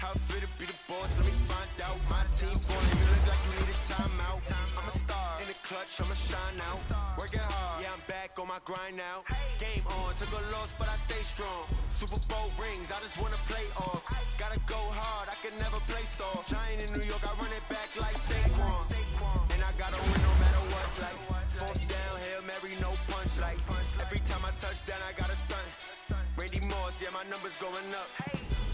How it feel to be the boss? Let me find out. My team ballin', you look like you need a timeout. I'm a star in the clutch, I'ma shine out. Working hard, yeah, I'm back on my grind now. Game on, took a loss, but I stay strong. Super Bowl rings, I just wanna play off. Gotta go hard, I can never play soft. Giant in New York, I run it back like Saquon. And I gotta win no matter what, like fourth down, Hail Mary, no punch, like every time I touch down, I gotta stunt. Randy Moss, yeah, my numbers going up.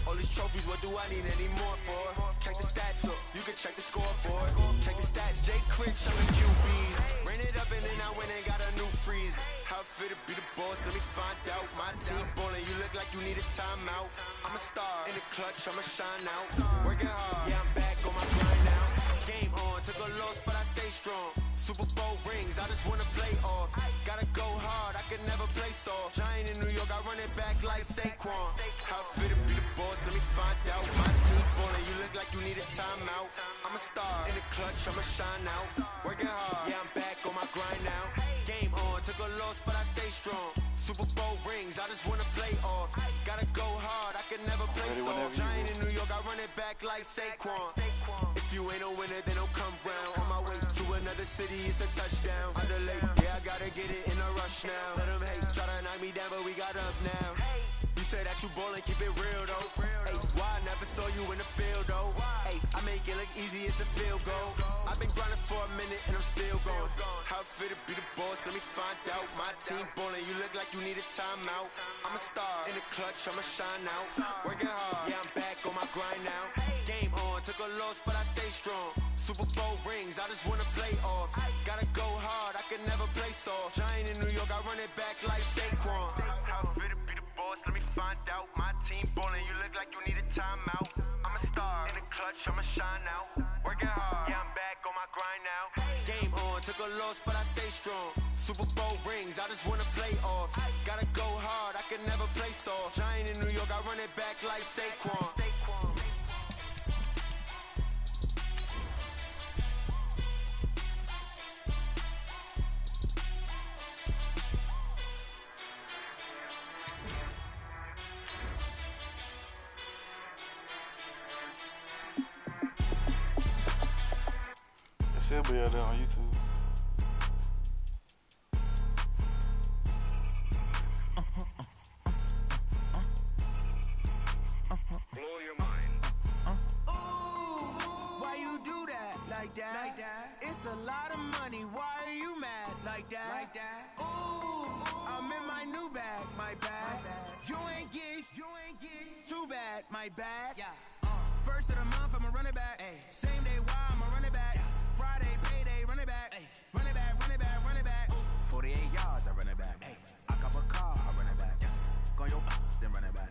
All these trophies, what do I need any more for? Check the stats up, you can check the scoreboard. Check the stats, Jay Critch, I'm a QB. Ran it up and then I went and got a new freeze. How it feel to be the boss, let me find out. My team ballin', you look like you need a timeout. I'm a star in the clutch, I'ma shine out. Working hard, yeah, I'm back on my grind now. Game on, took a loss, but I stay strong. Super Bowl rings, I just wanna play off. Gotta go hard, I can never play soft. Giant in New York, I run it back like Saquon. How it feel to be the boss, let me find out. My team ballin', you look like you need a timeout. I'm a star in the clutch, I'ma shine out. Working hard, yeah, I'm back on my grind now. Game on, took a loss, but I stay strong. Super Bowl rings, I just wanna play off. Gotta go hard, I can never play soft. Giant in New York, I run it back like Saquon. If you ain't a winner, then don't come round. On my way to another city, it's a touchdown. Underlay, yeah, I gotta get it in a rush now. Let them hate, try to knock me down, but we got up now. You say that you ballin', keep it real though. Hey, why I never saw you in the field though? Hey, I make it look easy, it's a field goal. I've been grinding for a minute and I'm still going. How it feel to be the boss, let me find out. My team ballin', you look like you need a timeout. I'm a star in the clutch, I'ma shine out. Working hard, yeah, I'm back on my grind now. Game on, took a loss, but I stay strong. Super Bowl rings, I just wanna play off. Gotta go hard, I can never play soft. Giant in New York, I run it back like Saquon. How it feel to be the boss, let me find out. My team ballin', you look like you need a timeout. I'm a star in the clutch, I'ma shine out. Working hard, yeah, I'm back on my grind now. Game on, took a loss, but I stay strong. Super Bowl rings, I just wanna play off. Gotta go hard, I can never play soft. Giant in New York, I run it back like Saquon. She'll be out there on YouTube. Blow your mind. Ooh, why you do that like that? It's a lot of money. Why are you mad like that? Ooh, I'm in my new bag, my bad. You ain't get too bad, my bad. First of the month, I'ma run it back. Same day, why I'ma run it back. Friday, payday, run it back. Run it back, run it back, run it back. 48 yards, I run it back. I cop a car, I run it back. Go yo, then run it back.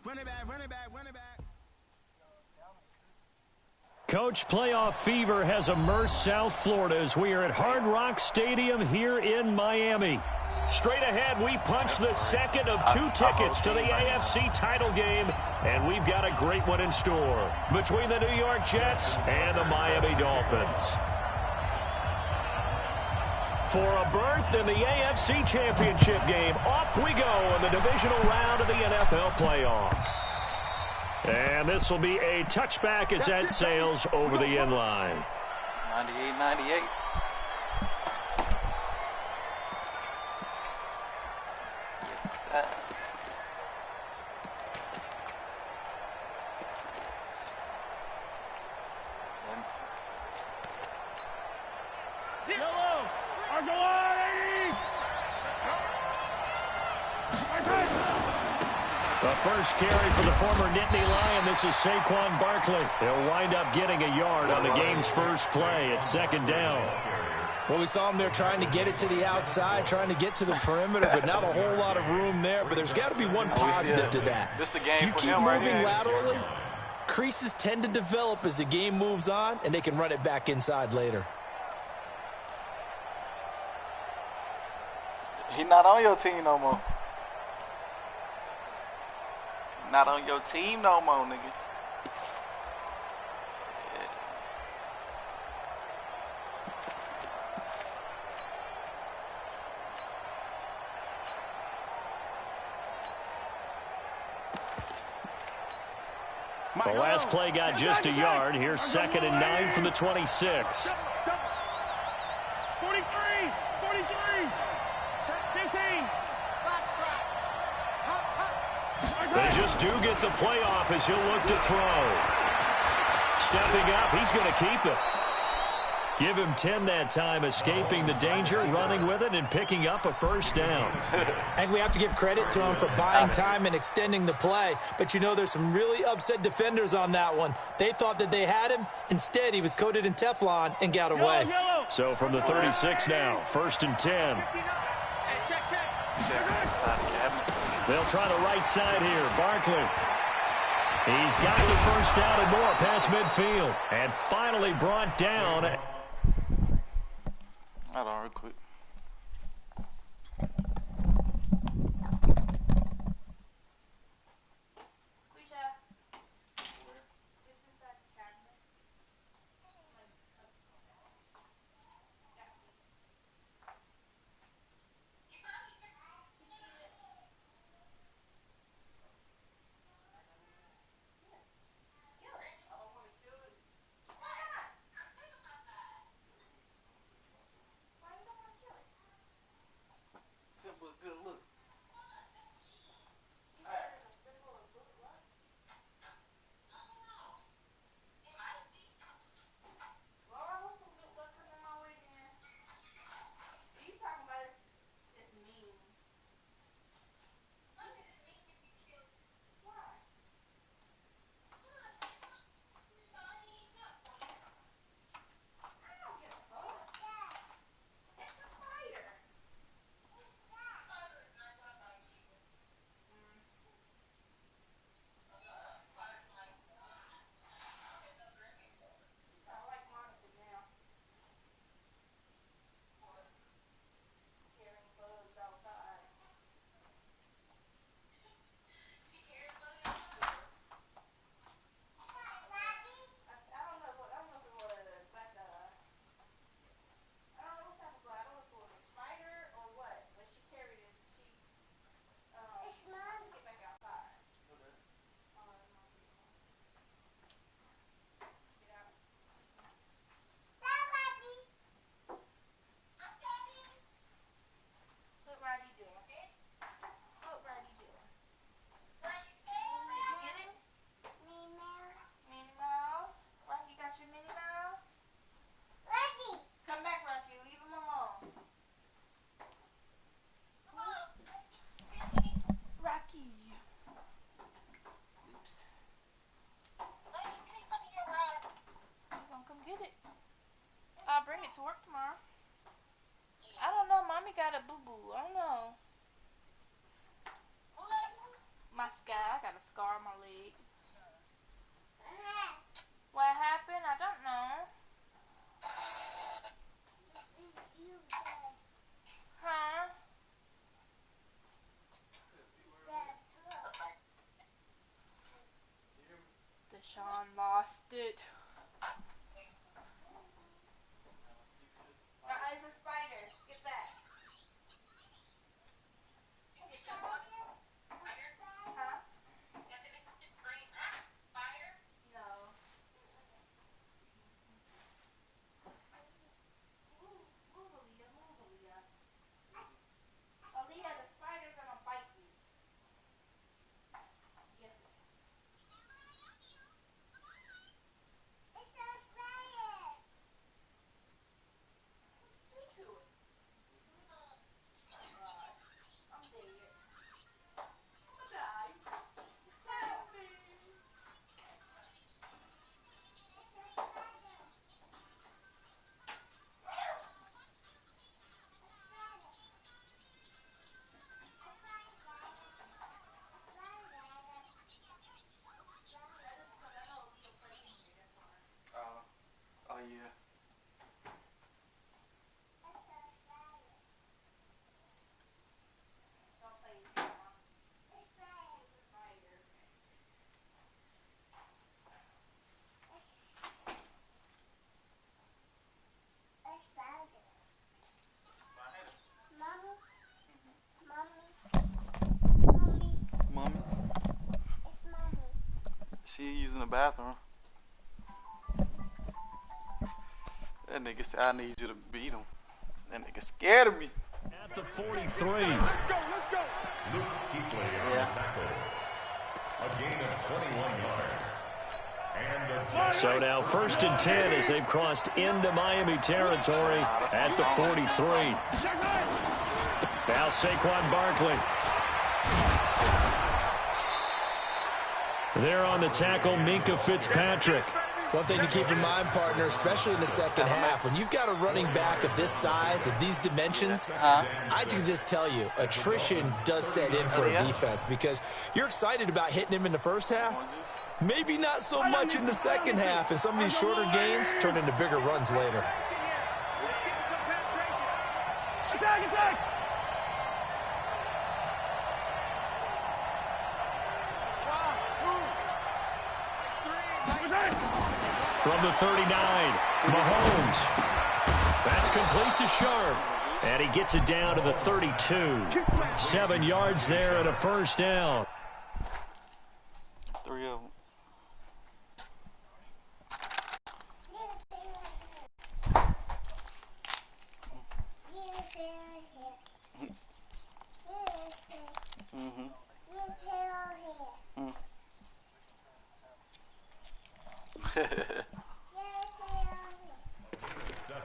Run it back, run it back, run it back. Coach, playoff fever has immersed South Florida as we are at Hard Rock Stadium here in Miami. Straight ahead, we punch the second of two tickets to the AFC title game, and we've got a great one in store between the New York Jets and the Miami Dolphins. For a berth in the AFC Championship game, off we go in the divisional round of the NFL playoffs. And this will be a touchback as that sails over the end line. 98-98. The first carry for the former Nittany Lion. This is Saquon Barkley. He'll wind up getting a yard on the game's first play at second down. Well, we saw him there trying to get it to the outside, trying to get to the perimeter, but not a whole lot of room there. But there's got to be one positive to that. If you keep moving laterally, creases tend to develop as the game moves on, and they can run it back inside later. He's not on your team no more. Not on your team no more, nigga. The last play got just a yard. Here's 2nd and 9 from the 26. 43, 43, 15. They just do get the playoff as he'll look to throw. Stepping up, he's going to keep it. Give him 10 that time, escaping the danger, running with it, and picking up a first down. And we have to give credit to him for buying time and extending the play. But, you know, there's some really upset defenders on that one. They thought that they had him. Instead, he was coated in Teflon and got away. So from the 36 now, 1st and 10. They'll try the right side here. Barkley. He's got the first down and more past midfield. And finally brought down. Hold on real quick. Good look. To work tomorrow. I don't know. Mommy got a boo-boo. I don't know. My scar. I got a scar on my leg. What happened? I don't know. Huh? Deshaun lost it. It's a spider. Get back. Huh? No. Move, Aaliyah. Move, Aaliyah. Aaliyah, the spider's gonna bite you. Yes, it is. She using the bathroom. That nigga said, I need you to beat him. That nigga scared of me. At the 43. Let's go. Luke Kuechly on the tackle. A gain of 21 yards. And So now 1st and 10 as they've crossed into Miami territory at the 43. Now Saquon Barkley. There on the tackle, Minkah Fitzpatrick. One thing to keep in mind, partner, especially in the second half, when you've got a running back of this size, of these dimensions, I can just tell you, attrition does set in for a defense because you're excited about hitting him in the first half. Maybe not so much in the second half, and some of these shorter gains turn into bigger runs later. Attack! From the 39, Mahomes. That's complete to Sharp. And he gets it down to the 32. 7 yards there and a first down. 3 of them.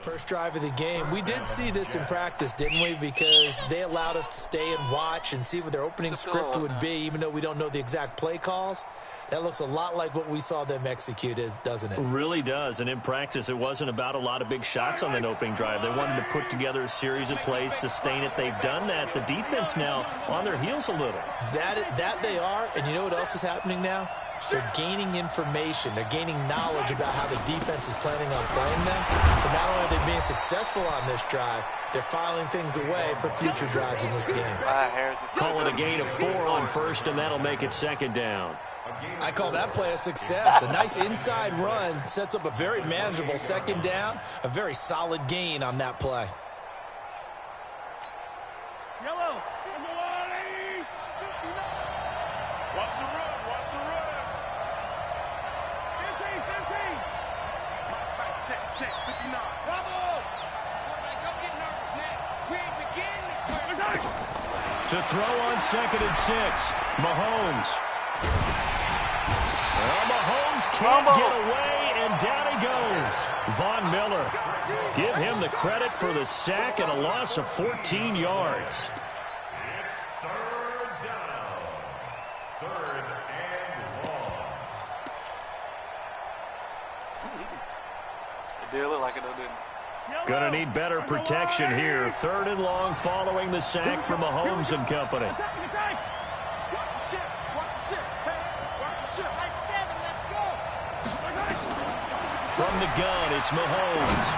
First drive of the game. We did see this in practice, didn't we? Because they allowed us to stay and watch and see what their opening script would be, even though we don't know the exact play calls. That looks a lot like what we saw them execute, doesn't it? It really does. And in practice, it wasn't about a lot of big shots on that opening drive. They wanted to put together a series of plays, sustain it. They've done that. The defense now on their heels a little. That they are. And you know what else is happening now? They're gaining information. They're gaining knowledge about how the defense is planning on playing them. So not only are they being successful on this drive, they're filing things away for future drives in this game. Call it a gain of 4 on first, and that'll make it second down. I call that play a success. A nice inside run sets up a very manageable second down. A very solid gain on that play. Yellow. Watch the run. 15. Check. 59. Bravo. Don't get nervous now. We ain't beginning. To throw on 2nd and 6, Mahomes. Well, Mahomes can't get away, and down he goes. Von Miller. Give him the credit for the sack and a loss of 14 yards. it's 3rd down. 3rd and long. It did look like it, though, didn't it? Gonna need better protection here. 3rd and long following the sack for Mahomes and company. From the gun, it's Mahomes.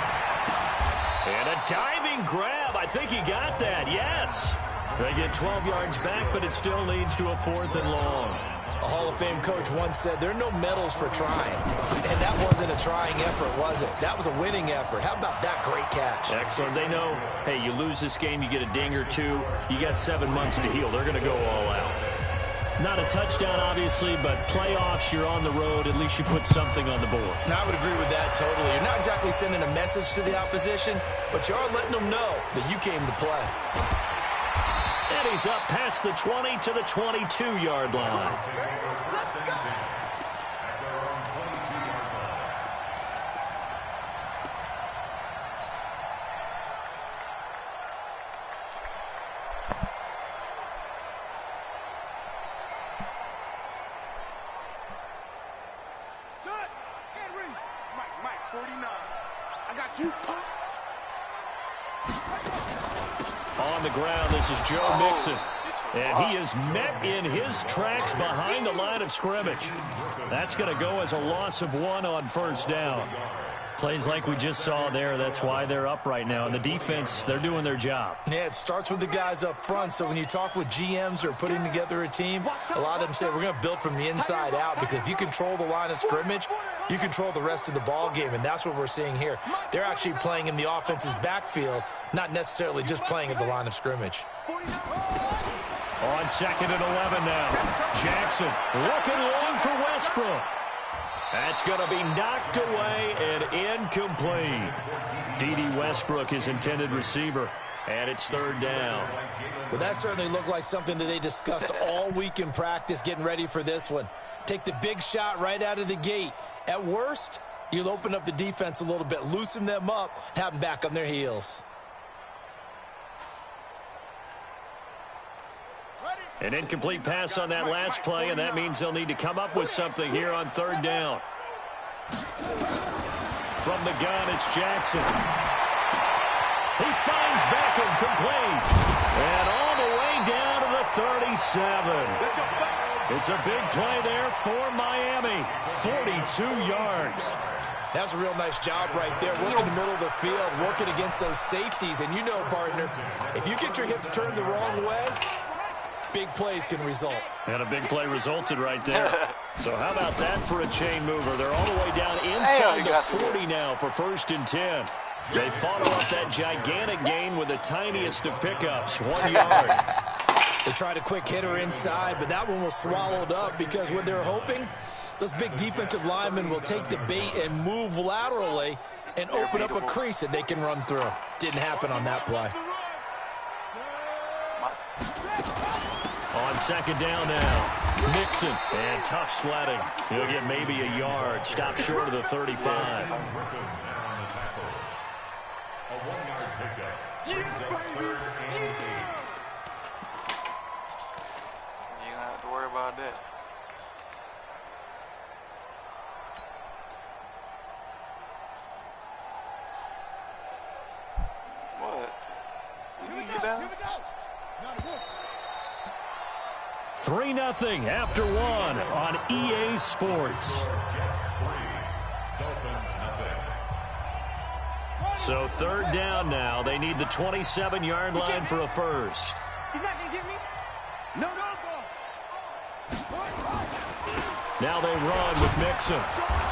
And a diving grab. I think he got that, yes. They get 12 yards back, but it still leads to a 4th and long. A Hall of Fame coach once said, there are no medals for trying. And that wasn't a trying effort, was it? That was a winning effort. How about that great catch? Excellent. They know, hey, you lose this game, you get a ding or two. You got 7 months to heal. They're going to go all out. Not a touchdown, obviously, but playoffs, you're on the road. At least you put something on the board. I would agree with that totally. You're not exactly sending a message to the opposition, but you are letting them know that you came to play. And he's up past the 20 to the 22-yard line. Mike, 49. I got you. On the ground, this is Joe Mixon. And he is met in his tracks behind the line of scrimmage. That's going to go as a loss of 1 on 1st down. Plays like we just saw there. That's why they're up right now. And the defense, they're doing their job. Yeah, it starts with the guys up front. So when you talk with GMs who are putting together a team, a lot of them say we're going to build from the inside out, because if you control the line of scrimmage, you control the rest of the ball game. And that's what we're seeing here. They're actually playing in the offense's backfield, not necessarily just playing at the line of scrimmage. On 2nd and 11 now. Jackson looking long for Westbrook. That's going to be knocked away and incomplete. D.D. Westbrook, his intended receiver, and it's third down. Well, that certainly looked like something that they discussed all week in practice getting ready for this one. Take the big shot right out of the gate. At worst, you'll open up the defense a little bit, loosen them up, and have them back on their heels. An incomplete pass on that last play, and that means they'll need to come up with something here on third down. From the gun, it's Jackson. He finds Beckham complete. And all the way down to the 37. It's a big play there for Miami. 42 yards. That's a real nice job right there, working the middle of the field, working against those safeties. And you know, partner, if you get your hips turned the wrong way, big plays can result. And a big play resulted right there. So how about that for a chain mover? They're all the way down inside the 40 now for 1st and 10. They follow up that gigantic gain with the tiniest of pickups, 1 yard. They tried a quick hitter inside, but that one was swallowed up because what they're hoping, those big defensive linemen will take the bait and move laterally and open up a crease that they can run through. Didn't happen on that play. On second down now, Nixon, and tough sledding. He'll get maybe a yard, stop short of the 35. A 1-yard pickup brings up 3rd and 8. You don't have to worry about that. What? You need to get down? 3-0 after 1 on EA Sports. So third down now. They need the 27-yard line for a first. He's not going to get me. No, no, go. Now they run with Mixon.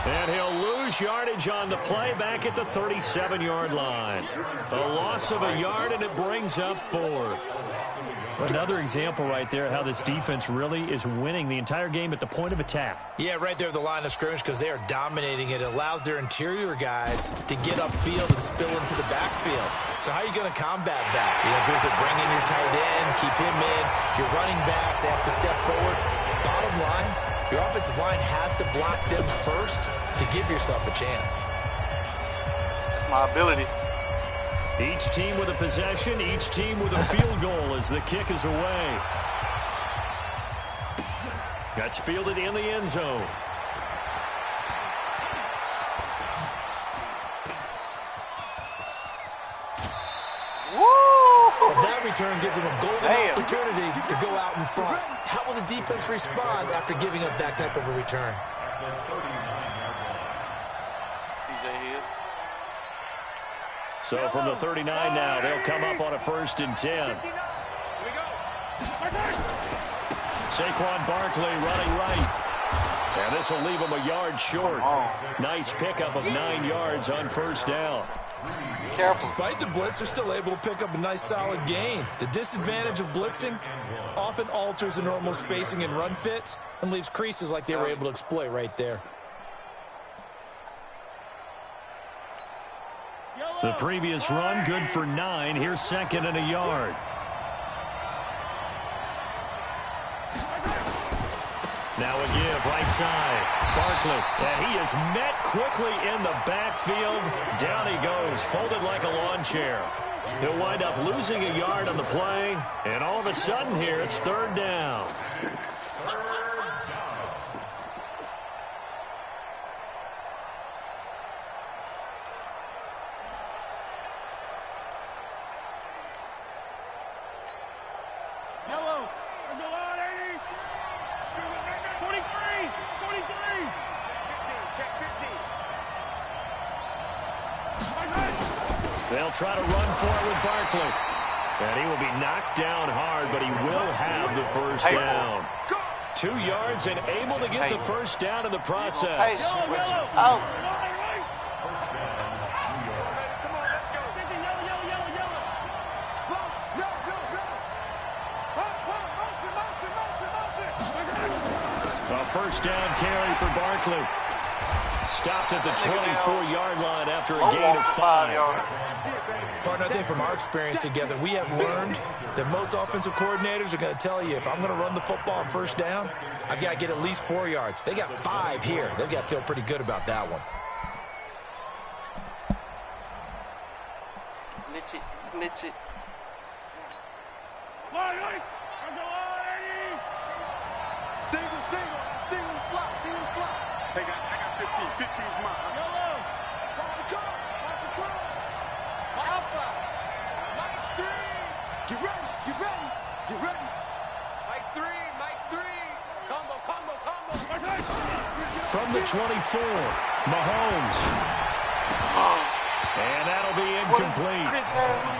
And he'll lose yardage on the play back at the 37-yard line. A loss of a yard, and it brings up 4th. Another example right there how this defense really is winning the entire game at the point of attack. Yeah, right there at the line of scrimmage because they are dominating it. It allows their interior guys to get upfield and spill into the backfield. So how are you going to combat that? You know, there's a bring in your tight end, keep him in. Your running backs, they have to step forward. Bottom line, your offensive line has to block them first to give yourself a chance. That's my ability. Each team with a possession, each team with a field goal as the kick is away. That's fielded in the end zone. Woo! That return gives them a golden opportunity to go out in front. How will the defense respond after giving up that type of a return? So from the 39 now, they'll come up on a 1st and 10. Saquon Barkley running right. And this will leave him a yard short. Nice pickup of 9 yards on 1st down. Careful. Despite the blitz, they're still able to pick up a nice solid gain. The disadvantage of blitzing often alters the normal spacing and run fits and leaves creases like they were able to exploit right there. The previous run, good for 9. Here's 2nd and a yard. Now a give, right side. Barkley, and he is met quickly in the backfield. Down he goes, folded like a lawn chair. He'll wind up losing a yard on the play, and all of a sudden here, it's 3rd down. They'll try to run for it with Barkley. And he will be knocked down hard, but he will have the 1st down. 2 yards and able to get the 1st down in the process. Out. A 1st down carry for Barkley. Stopped at the 24-yard line after a gain of 5. Partner, I think from our experience together, we have learned that most offensive coordinators are going to tell you, if I'm going to run the football on first down, I've got to get at least 4 yards. They got 5 here. They've got to feel pretty good about that one. Glitch it. Single slot. Hey, I got 15. 15's mine. Yellow. Watch the curl. Alpha. Mike 3. Get ready. Mike 3. Combo. From the 24, Mahomes. And that'll be incomplete.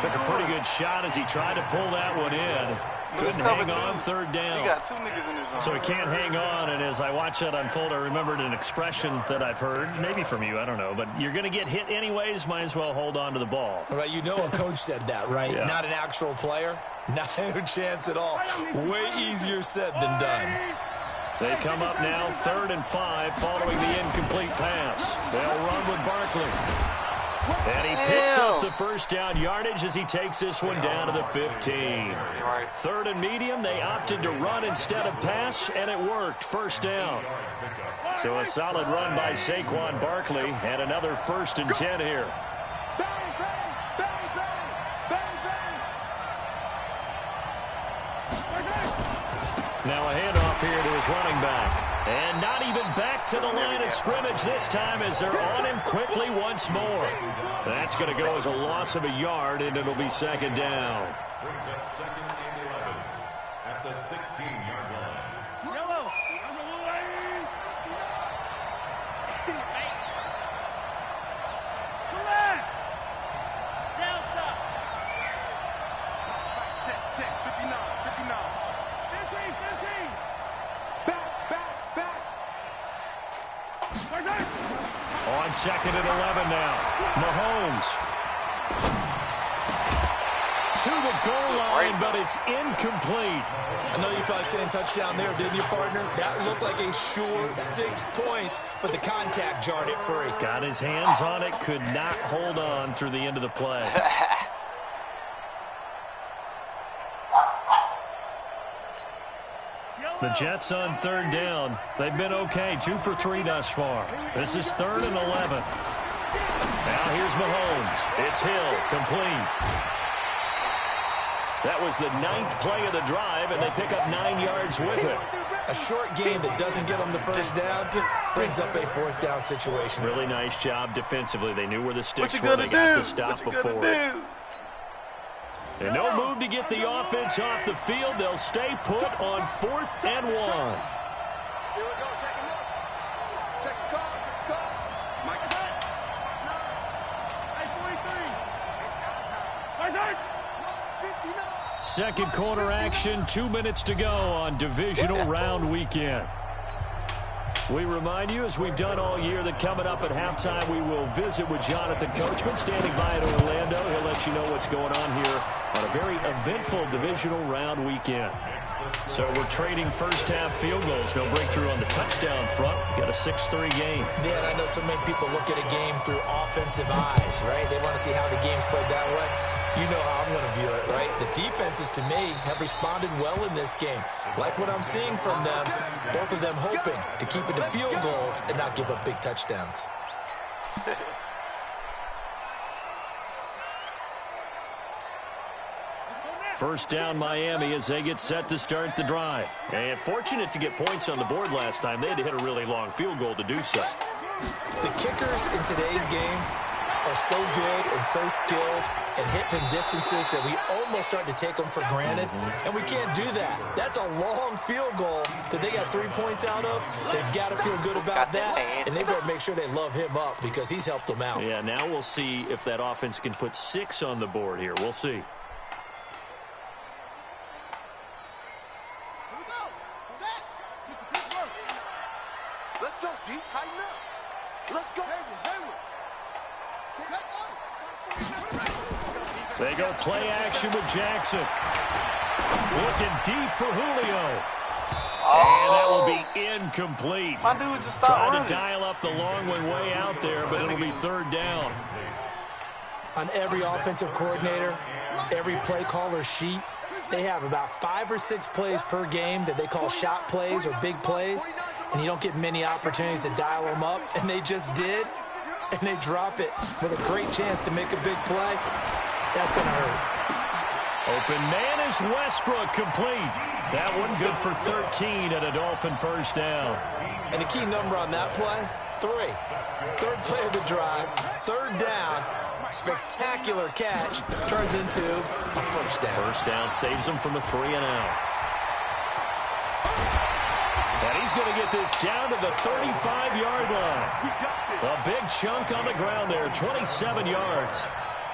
Took a pretty good shot as he tried to pull that one in. Couldn't hang on third down. He got 2 niggas in his zone. So he can't hang on, and as I watched that unfold, I remembered an expression that I've heard, maybe from you, I don't know, but you're going to get hit anyways, might as well hold on to the ball. Right, you know a coach said that, right? Yeah. Not an actual player. Not a chance at all. Way easier said than done. They come up now, 3rd and 5, following the incomplete pass. They'll run with Barkley. And he picks up the first down yardage as he takes this one down to the 15. 3rd and medium, they opted to run instead of pass, and it worked. First down. So a solid run by Saquon Barkley, and another 1st and 10 here. Now a handoff here to his running back. And not even back to the line of scrimmage this time as they're on him quickly once more. That's going to go as a loss of a yard, and it'll be 2nd down. Brings up 2nd and 11 at the 16-yard line. Yellow. Delta. Check. 59. 15. Back. On 2nd and 11 now. Mahomes. To the goal line, but it's incomplete. I know you felt like saying touchdown there, didn't you, partner? That looked like a sure 6 points, but the contact jarred it free. Got his hands on it, could not hold on through the end of the play. The Jets on 3rd down. They've been okay, 2 for 3 thus far. This is 3rd and 11. Now here's Mahomes. It's Hill, complete. That was the 9th play of the drive, and they pick up 9 yards with it. A short game that doesn't get them the first down brings up a 4th down situation. Really nice job defensively. They knew where the sticks were. They got the stop before it. And no move to get the offense off the field. They'll stay put on 4th and 1. Here we go. Check the call. Mike. Second quarter action, 2 minutes to go on divisional round weekend. We remind you, as we've done all year, that coming up at halftime, we will visit with Jonathan Coachman, standing by in Orlando. He'll let you know what's going on here on a very eventful divisional round weekend. So we're trading first-half field goals. No breakthrough on the touchdown front. Got a 6-3 game. Yeah, and I know so many people look at a game through offensive eyes, right? They want to see how the game's played that way. You know how I'm going to view it, right? The defenses, to me, have responded well in this game. Like what I'm seeing from them, both of them hoping to keep it to field goals and not give up big touchdowns. First down, Miami, as they get set to start the drive. And fortunate to get points on the board last time. They had to hit a really long field goal to do so. The kickers in today's game are so good and so skilled and hit from distances that we almost start to take them for granted, and we can't do that. That's a long field goal that they got 3 points out of. They've got to feel good about that, and they better make sure they love him up because he's helped them out. Yeah, now we'll see if that offense can put 6 on the board here. We'll see. Let's go, D. Tighten up. Let's go. They go play action with Jackson. Looking deep for Julio. And that will be incomplete. My dude just stopped Trying running. to dial up the long one way out there, but it'll be third down. On every offensive coordinator, every play caller sheet, they have about 5 or 6 plays per game that they call shot plays or big plays, and you don't get many opportunities to dial them up, and they just did, and they drop it with a great chance to make a big play. That's going to hurt. Open man is Westbrook, complete. That one good for 13 and a Dolphin first down. And the key number on that play, 3. Third play of the drive, third down. Spectacular catch turns into a first down. First down saves him from the 3 and out. And he's going to get this down to the 35-yard line. A big chunk on the ground there, 27 yards.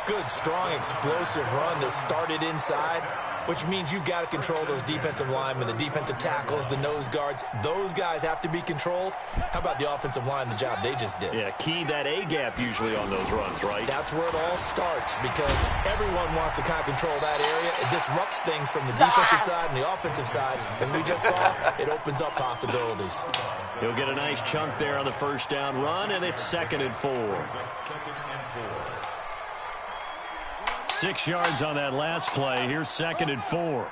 Good, strong, explosive run that started inside, which means you've got to control those defensive linemen, the defensive tackles, the nose guards. Those guys have to be controlled. How about the offensive line, the job they just did? Yeah, key that A-gap usually on those runs, right? That's where it all starts because everyone wants to kind of control that area. It disrupts things from the defensive side and the offensive side. As we just saw, it opens up possibilities. He'll get a nice chunk there on the first down run, and it's 2nd and 4. 6 yards on that last play. Here's 2nd and 4.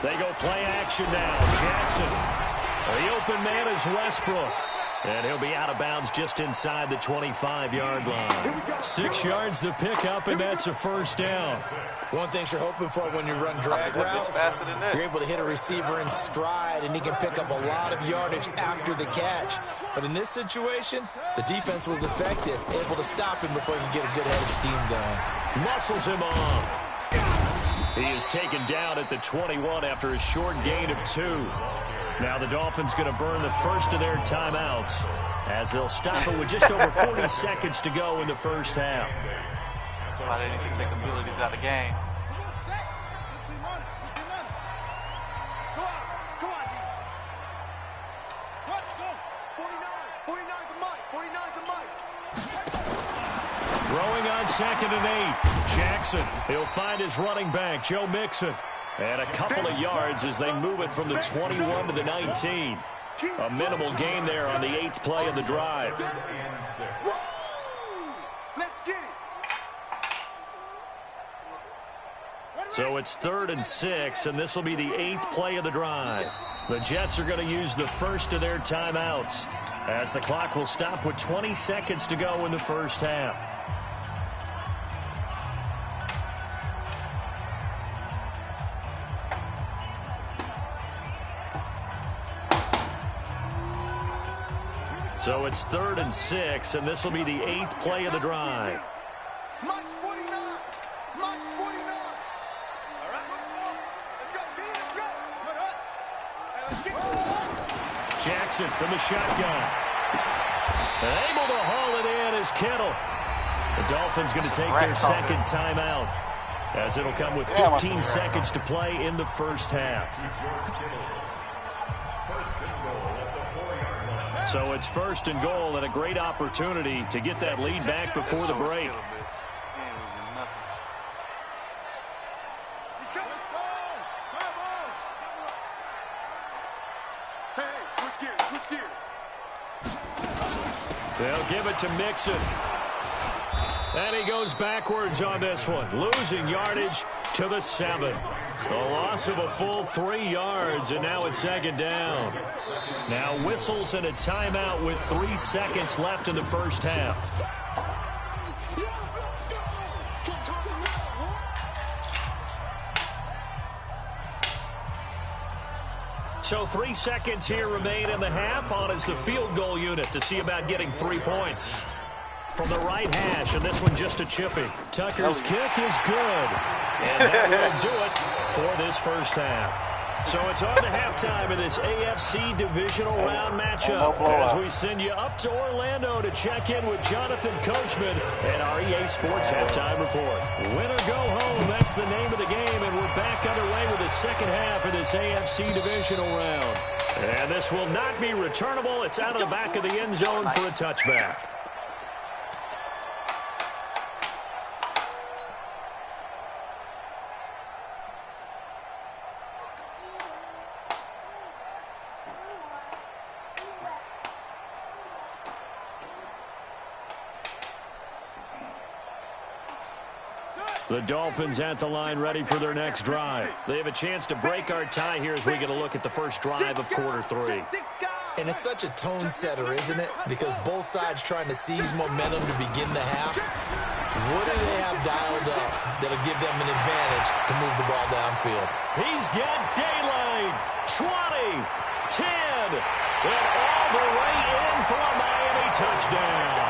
They go play action now. Jackson. The open man is Westbrook. And he'll be out of bounds just inside the 25-yard line. 6 yards the pickup, and that's a first down. One thing you're hoping for when you run drag routes, you're able to hit a receiver in stride, and he can pick up a lot of yardage after the catch. But in this situation, the defense was effective, able to stop him before he could get a good head of steam going. Muscles him off. He is taken down at the 21 after a short gain of 2. Now the Dolphins going to burn the first of their timeouts as they'll stop it with just over 40 seconds to go in the first half. That's why they need to take abilities out of the game. Throwing on 2nd and 8. Jackson, he'll find his running back, Joe Mixon. And a couple of yards as they move it from the 21 to the 19. A minimal gain there on the 8th play of the drive. So it's 3rd and 6, and this will be the 8th play of the drive. The Jets are going to use the first of their timeouts as the clock will stop with 20 seconds to go in the first half. So it's 3rd and 6, and this will be the 8th play of the drive. March 49. March 49. All right. Let's go. Let's go. Jackson from the shotgun. Able to haul it in is Kittle. The Dolphins going to take their second timeout as it'll come with 15 seconds to play in the first half. So it's 1st and goal and a great opportunity to get that lead back before the break. They'll give it to Mixon. And he goes backwards on this one, losing yardage to the 7. A loss of a full 3 yards, and now it's 2nd down. Now whistles and a timeout with 3 seconds left in the first half. So 3 seconds here remain in the half. On is the field goal unit to see about getting 3 points. From the right hash, and this one just a chippy. Tucker's kick is good. And that will do it for this first half. So it's on to halftime in this AFC divisional round matchup as we send you up to Orlando to check in with Jonathan Coachman and our EA Sports Halftime Report. Win or go home, that's the name of the game, and we're back underway with the second half of this AFC divisional round. And this will not be returnable. It's out of the back of the end zone for a touchback. The Dolphins at the line ready for their next drive. They have a chance to break our tie here as we get a look at the first drive of quarter 3. And it's such a tone setter, isn't it? Because both sides trying to seize momentum to begin the half. What do they have dialed up that'll give them an advantage to move the ball downfield? He's got daylight. 20, 10, and all the way in for a Miami touchdown.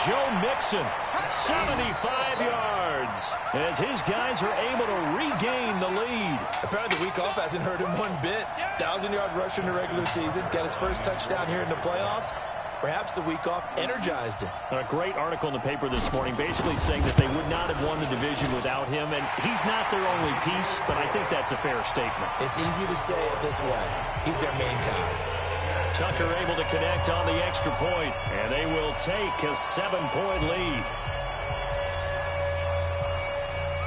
Joe Mixon, 75 yards, as his guys are able to regain the lead. Apparently the week off hasn't hurt him one bit. 1,000-yard rush in the regular season, got his first touchdown here in the playoffs. Perhaps the week off energized him. A great article in the paper this morning basically saying that they would not have won the division without him, and he's not their only piece, but I think that's a fair statement. It's easy to say it this way. He's their main guy. Tucker able to connect on the extra point, and they will take a 7-point lead.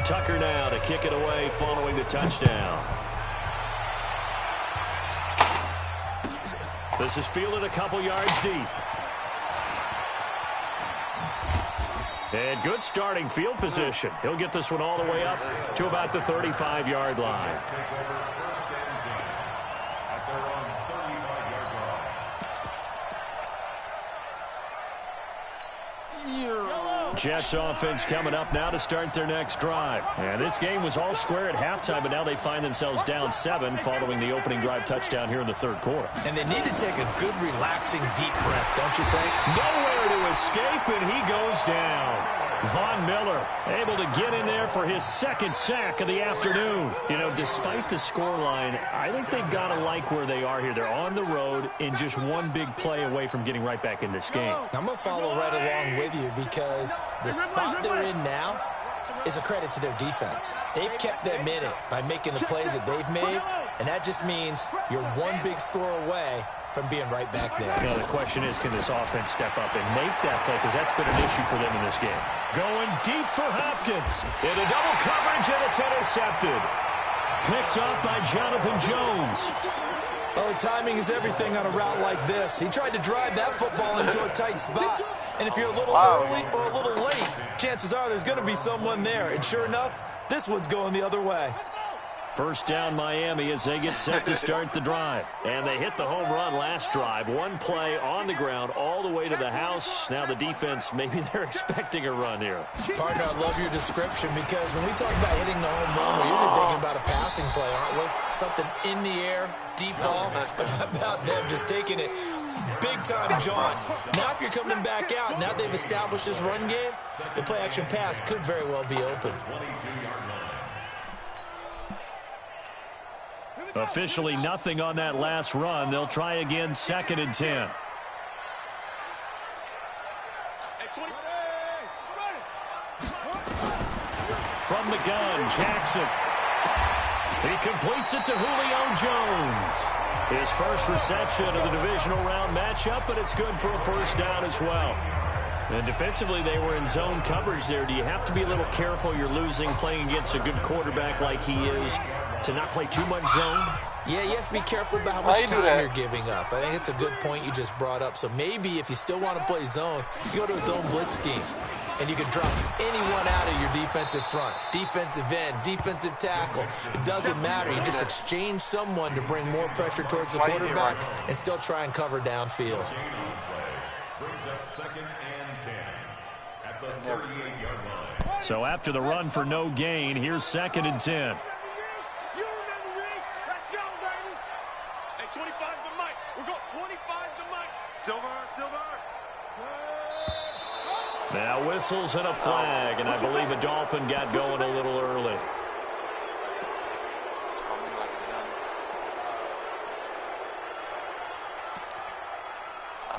Tucker now to kick it away following the touchdown. This is fielded a couple yards deep. And good starting field position. He'll get this one all the way up to about the 35-yard line. Jets offense coming up now to start their next drive. And this game was all square at halftime, but now they find themselves down 7 following the opening drive touchdown here in the third quarter. And they need to take a good, relaxing, deep breath, don't you think? Nowhere to escape, and he goes down. Von Miller able to get in there for his second sack of the afternoon. You know, despite the scoreline, I think they've got to like where they are here. They're on the road and just one big play away from getting right back in this game. I'm going to follow right along with you because the spot they're in now is a credit to their defense. They've kept them in it by making the plays that they've made, and that just means you're one big score away from being right back there. You know, the question is, can this offense step up and make that play? Because that's been an issue for them in this game. Going deep for Hopkins. Into double coverage, and it's intercepted. Picked up by Jonathan Jones. Oh, timing is everything on a route like this. He tried to drive that football into a tight spot. And if you're a little early or a little late, chances are there's going to be someone there. And sure enough, this one's going the other way. First down Miami as they get set to start the drive. And they hit the home run last drive. One play on the ground all the way to the house. Now the defense, maybe they're expecting a run here. Partner, I love your description because when we talk about hitting the home run, we're usually thinking about a passing play, aren't we? Something in the air, deep ball. But how about them just taking it big-time jaunt? Now if you're coming back out, now they've established this run game, the play-action pass could very well be open. Officially nothing on that last run. They'll try again, 2nd and 10. From the gun, Jackson. He completes it to Julio Jones. His first reception of the divisional round matchup, but it's good for a first down as well. And defensively, they were in zone coverage there. Do you have to be a little careful? You're losing, playing against a good quarterback like he is, to not play too much zone? Yeah, you have to be careful about how much time you're giving up. I think it's a good point you just brought up. So maybe if you still want to play zone, you go to a zone blitz scheme. And you can drop anyone out of your defensive front, defensive end, defensive tackle. It doesn't matter. You just exchange someone to bring more pressure towards the quarterback and still try and cover downfield. Brings up 2nd and 10 at the 38-yard line. So after the run for no gain, here's 2nd and 10. Let's go, baby. Hey, 25 to Mike. We're going 25 to Mike. Silver. Now whistles and a flag, and I believe a Dolphin got going a little early. I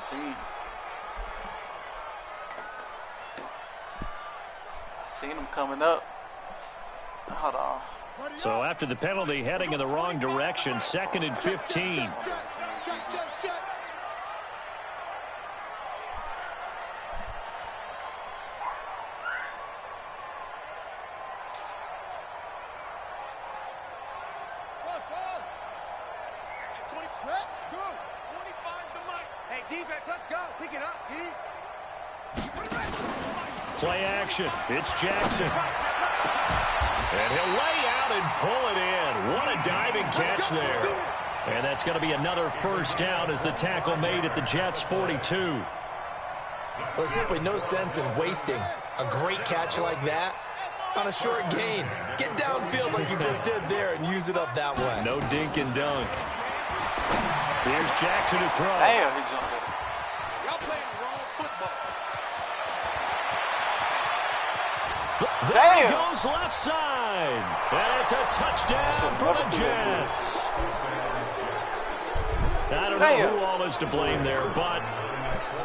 seen him coming up. Hold on. So after the penalty, heading in the wrong direction, 2nd and 15. Check. Play action. It's Jackson. diving catch there. And that's going to be another first down as the tackle made at the Jets' 42. Well, there's simply no sense in wasting a great catch like that on a short gain. Get downfield like you just did there and use it up that way. No dink and dunk. Here's Jackson to throw. Damn, he jumped it. Y'all playing wrong football. There he goes left side. And it's a touchdown for the Jets. I don't know who all is to blame there, but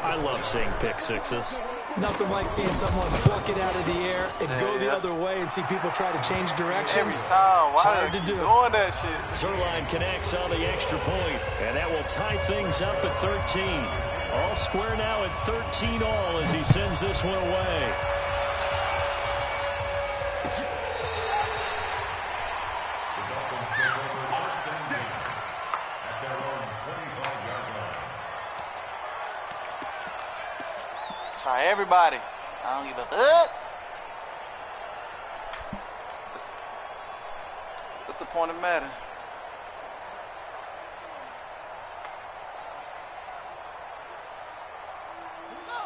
I love seeing pick sixes. Nothing like seeing someone pluck it out of the air and go the other way and see people try to change directions. Every time. Why Hard are to you do. doing that shit? Zerline connects on the extra point, and that will tie things up at 13. All square now at 13 all as he sends this one away. Try everybody. I don't give a fuck. That's the point of matter.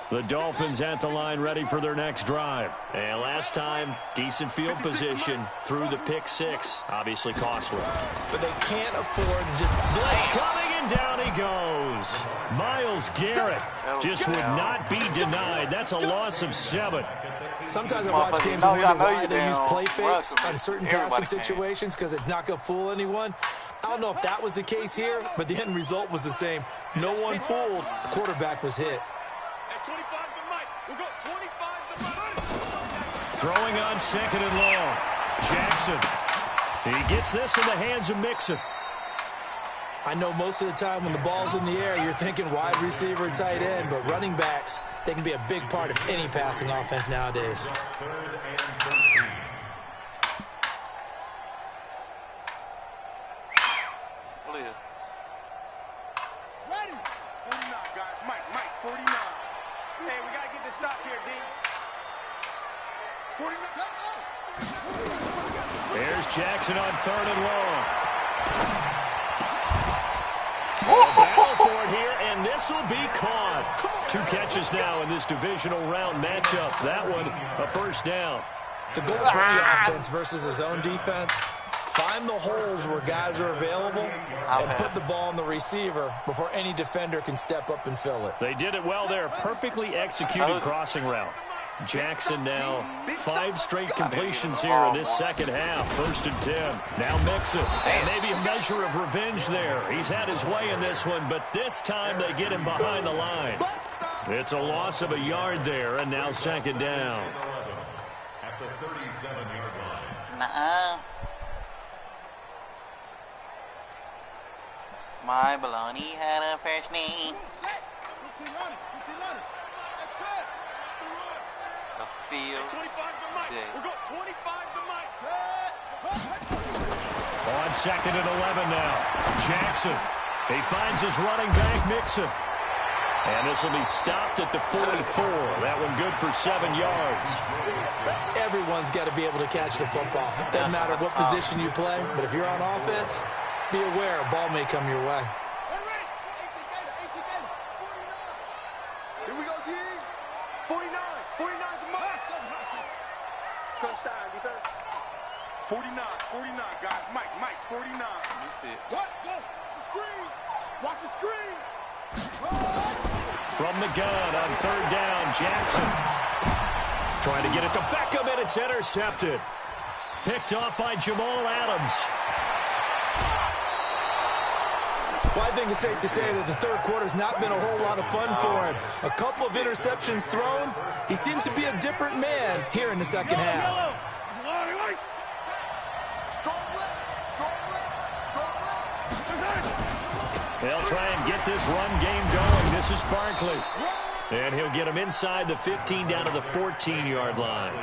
The Dolphins at the line ready for their next drive. And last time, decent field position through the pick six. Obviously costly. But they can't afford to just... Blitz coming, and down he goes. Myles Garrett just would not be denied. That's a loss of 7. Sometimes I watch games and wonder why they use play fakes on certain passing situations because it's not going to fool anyone. I don't know if that was the case here, but the end result was the same. No one fooled. The quarterback was hit. At 25 to Mike. We'll go 25 to Mike. Throwing on second and long. Jackson. He gets this in the hands of Mixon. I know most of the time when the ball's in the air, you're thinking wide receiver, tight end, but running backs, they can be a big part of any passing offense nowadays. Ready. 49, guys. Mike, 49. Hey, we got to get this stop here, D. 49. There's Jackson on third and long. Battle for it here, and this will be caught. 2 catches now in this divisional round matchup. That one, a first down. The goal for any offense versus his own defense, find the holes where guys are available and put the ball on the receiver before any defender can step up and fill it. They did it well there. Perfectly executed crossing route. Jackson now 5 straight completions here in this second half. 1st and 10. Now Mixon. And maybe a measure of revenge there. He's had his way in this one, but this time they get him behind the line. It's a loss of a yard there, and now 2nd down. At the 37-yard line. Nuh-uh. My baloney had a first name. A field 25 to Mike. day. We'll go 25 to Mike. On 2nd and 11 now. Jackson. He finds his running back, Mixon. And this will be stopped at the 44. That one good for 7 yards. Everyone's got to be able to catch the football. Doesn't matter what position you play, but if you're on offense, be aware a ball may come your way. Here we go, D. 49 to Mike. Touchdown, defense. 49, guys. Mike, 49. Let me see it. What? Go. The screen. Watch the screen. From the gun on 3rd down, Jackson. Trying to get it to Beckham, and it's intercepted. Picked off by Jamal Adams. Well, I think it's safe to say that the third quarter's not been a whole lot of fun for him. A couple of interceptions thrown. He seems to be a different man here in the second half. They'll try and get this run game going. This is Barkley. And he'll get him inside the 15 down to the 14-yard line.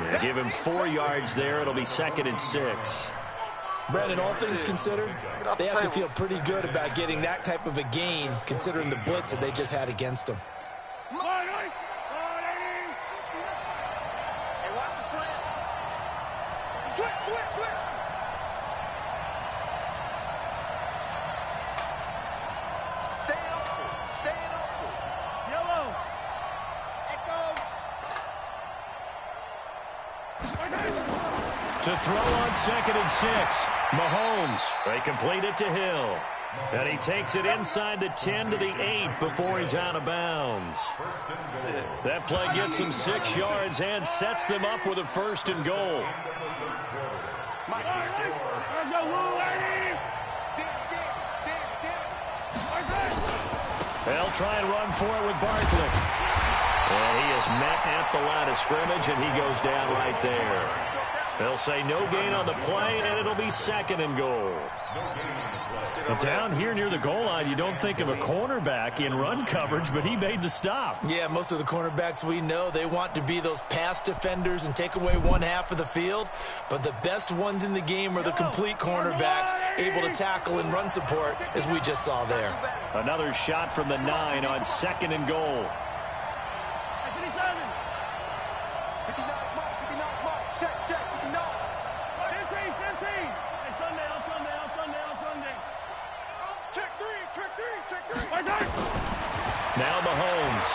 They'll give him 4 yards there. It'll be 2nd and 6. Brandon, all things considered, they have to feel pretty good about getting that type of a gain, considering the blitz that they just had against them. Hey, watch the slant. Switch. To throw on 2nd and 6. Mahomes. They complete it to Hill. And he takes it inside the 10 to the 8 before he's out of bounds. That play gets him 6 yards and sets them up with a 1st and goal. They'll try and run for it with Barkley. And he is met at the line of scrimmage, and he goes down right there. They'll say no gain on the play, and it'll be 2nd and goal. Down here near the goal line, you don't think of a cornerback in run coverage, but he made the stop. Yeah, most of the cornerbacks we know, they want to be those pass defenders and take away one half of the field. But the best ones in the game are the complete cornerbacks, able to tackle and run support, as we just saw there. Another shot from the 9 on 2nd and goal. Now Mahomes.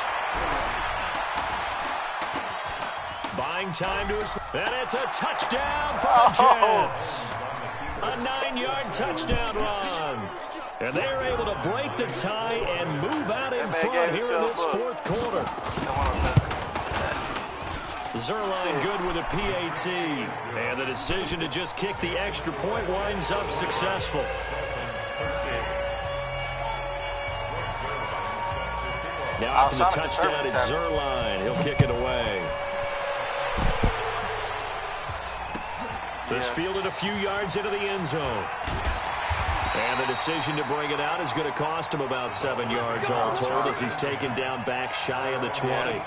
Buying time to his... And it's a touchdown for the Jets. A 9-yard touchdown run. And they're able to break the tie and move out in front here in this 4th quarter. Zerline good with a PAT. And the decision to just kick the extra point winds up successful. Now after the touchdown, it's Zerline. He'll kick it away. This fielded a few yards into the end zone. And the decision to bring it out is going to cost him about 7 yards all told as he's taken down back shy of the 20.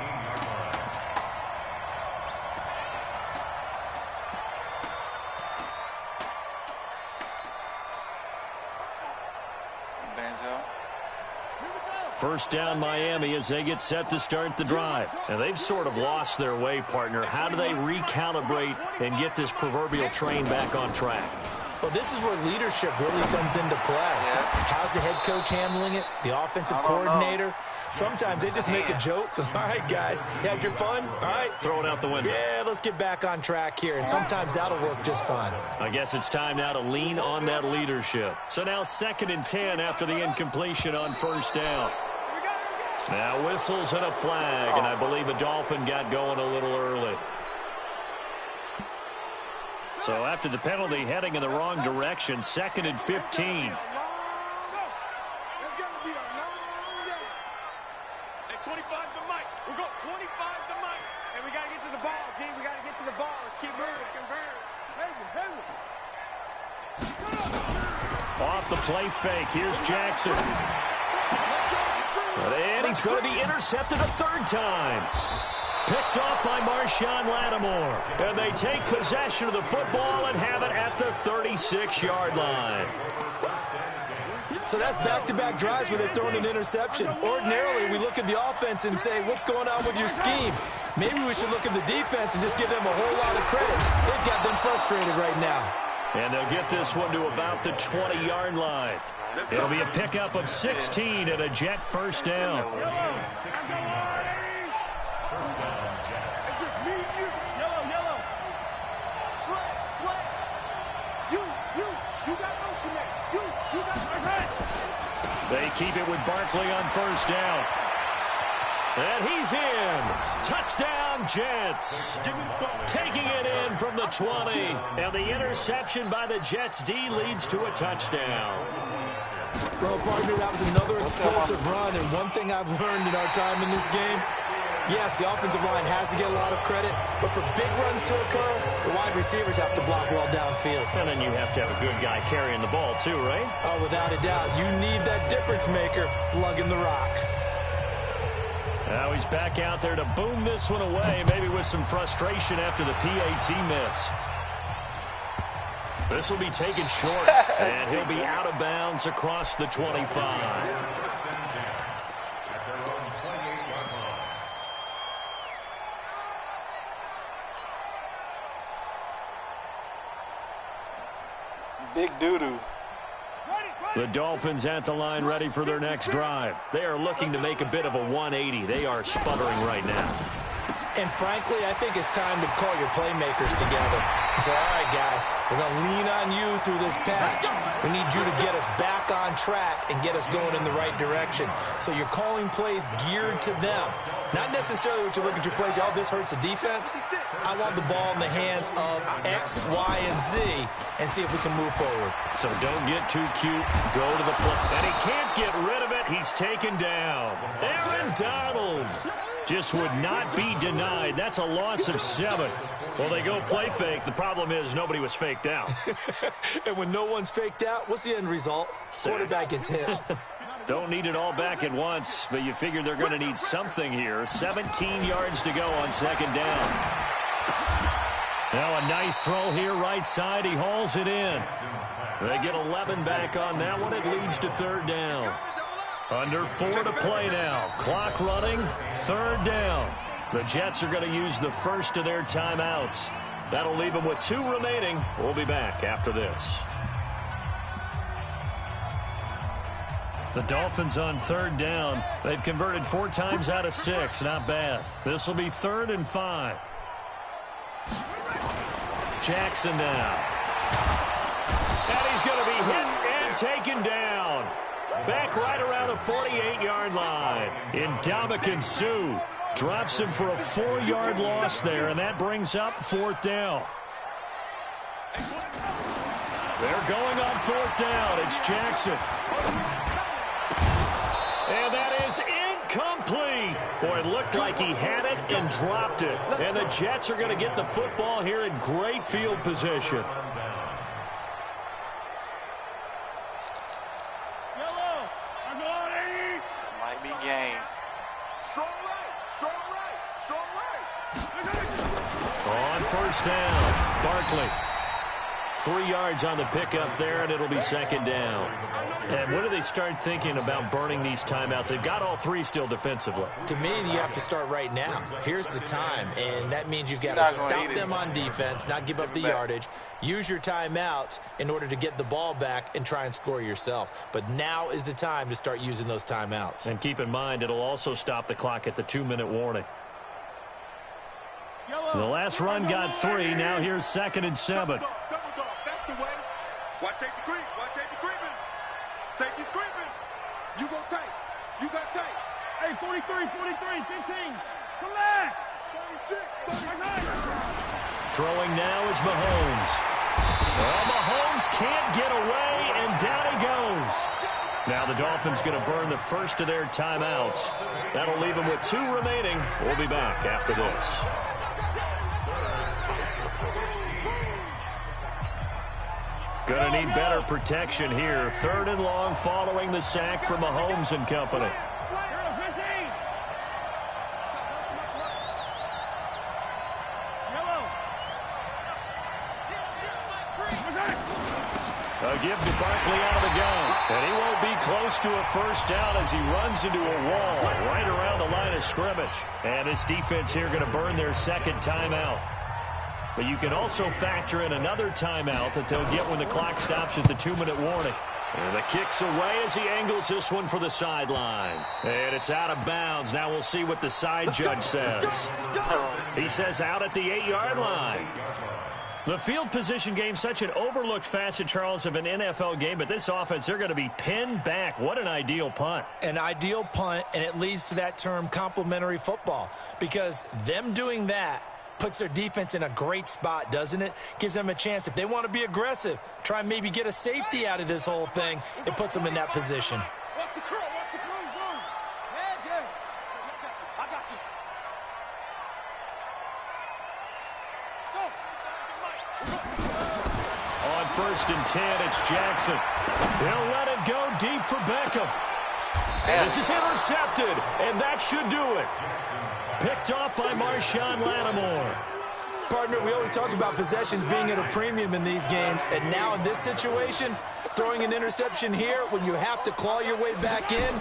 First down Miami as they get set to start the drive. And they've sort of lost their way, partner. How do they recalibrate and get this proverbial train back on track? Well, this is where leadership really comes into play. How's the head coach handling it? The offensive coordinator? Sometimes they just make a joke. All right, guys, you had your fun? All right. Throw it out the window. Yeah, let's get back on track here. And sometimes that'll work just fine. I guess it's time now to lean on that leadership. So now 2nd and 10 after the incompletion on 1st down. Now whistles and a flag, and I believe the Dolphin got going a little early. So after the penalty, heading in the wrong direction, 2nd and 15. 25 to Mike. We're going 25 to Mike. And we got to get to the ball, G. We got to get to the ball. Let's keep moving. Off the play fake. Here's Jackson. And he's going to be intercepted a 3rd time. Picked off by Marshawn Lattimore. And they take possession of the football and have it at the 36-yard line. So that's back-to-back drives where they've thrown an interception. Ordinarily, we look at the offense and say, what's going on with your scheme? Maybe we should look at the defense and just give them a whole lot of credit. They've got them frustrated right now. And they'll get this one to about the 20-yard line. It'll be a pickup of 16 and a Jet 1st down. They keep it with Barkley on 1st down. And he's in. Touchdown, Jets. Taking it in from the 20. And the interception by the Jets D leads to a touchdown. Well, partner, that was another explosive run. And one thing I've learned in our time in this game, yes, the offensive line has to get a lot of credit. But for big runs to occur, the wide receivers have to block well downfield. And then you have to have a good guy carrying the ball too, right? Oh, without a doubt. You need that difference maker lugging the rock. Now he's back out there to boom this one away, maybe with some frustration after the PAT miss. This will be taken short, and he'll be out of bounds across the 25. Big doo-doo. The Dolphins at the line ready for their next drive. They are looking to make a bit of a 180. They are sputtering right now. And frankly, I think it's time to call your playmakers together. It's all right, guys. We're going to lean on you through this patch. We need you to get us back on track and get us going in the right direction. So you're calling plays geared to them. Not necessarily what you look at your plays, oh, this hurts the defense. I want the ball in the hands of X, Y, and Z and see if we can move forward. So don't get too cute. Go to the play. And he can't get rid of it. He's taken down. Aaron Donald just would not be denied. That's a loss of 7. Well, they go play fake. The problem is nobody was faked out. And when no one's faked out, what's the end result? Quarterback gets hit. Don't need it all back at once, but you figure they're going to need something here. 17 yards to go on second down. Now a nice throw here right side. He hauls it in. They get 11 back on that one. It leads to third down. Under 4 to play now. Clock running. Third down. The Jets are going to use the first of their timeouts. That'll leave them with 2 remaining. We'll be back after this. The Dolphins on third down. They've converted 4 times out of 6. Not bad. This will be 3rd and 5. Jackson now. And he's going to be hit and taken down. Back right around the 48-yard line. Ndamukong Suh drops him for a 4-yard loss there, and that brings up 4th down. They're going on 4th down. It's Jackson. And that is incomplete. Boy, it looked like he had it and dropped it. And the Jets are going to get the football here in great field position. Might be game. Strong right, strong right, strong right. On first down, Barkley. 3 yards on the pickup there, and it'll be second down. And when do they start thinking about burning these timeouts? They've got all 3 still defensively. To me, you have to start right now. Here's the time, and that means you've got to stop them on defense, not give up the yardage. Use your timeouts in order to get the ball back and try and score yourself. But now is the time to start using those timeouts. And keep in mind, it'll also stop the clock at the 2-minute warning. The last run got 3. Now here's 2nd and 7. That's the way. Watch safety creep. Watch safety creeping. Safety's creeping. You go tight. You got tight. Hey, 43, 43, 15. Come back. 36, 36. Throwing now is Mahomes. Well, Mahomes can't get away, and down he goes. Now the Dolphins going to burn the first of their timeouts. That'll leave them with 2 remaining. We'll be back after this. Going to need better protection here. 3rd and long following the sack from Mahomes and company. A give to Barkley out of the gun. And he won't be close to a first down as he runs into a wall right around the line of scrimmage. And this defense here going to burn their 2nd timeout. But you can also factor in another timeout that they'll get when the clock stops at the 2-minute warning. And the kick's away as he angles this one for the sideline. And it's out of bounds. Now we'll see what the side judge says. He says out at the 8-yard line. The field position game, such an overlooked facet, Charles, of an NFL game, but this offense, they're going to be pinned back. What an ideal punt. An ideal punt, and it leads to that term complementary football, because them doing that puts their defense in a great spot, doesn't it? Gives them a chance. If they want to be aggressive, try and maybe get a safety out of this whole thing, it puts them in that position. Watch the curl, watch the curl, boom. Yeah, Jay. I got you. On 1st and 10, it's Jackson. He'll let it go deep for Beckham. And this is intercepted, and that should do it. Picked off by Marshawn Lattimore. Partner, we always talk about possessions being at a premium in these games, and now in this situation, throwing an interception here when you have to claw your way back in,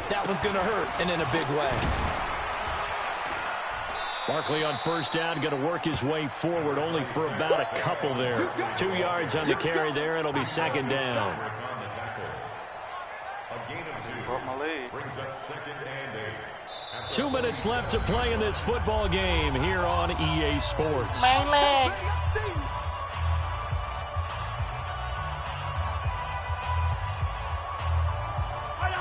that one's going to hurt, and in a big way. Barkley on first down, going to work his way forward, only for about a couple there. 2 yards on the carry there. It'll be 2nd down. Broke my leg. 2 minutes left to play in this football game here on EA Sports. My leg.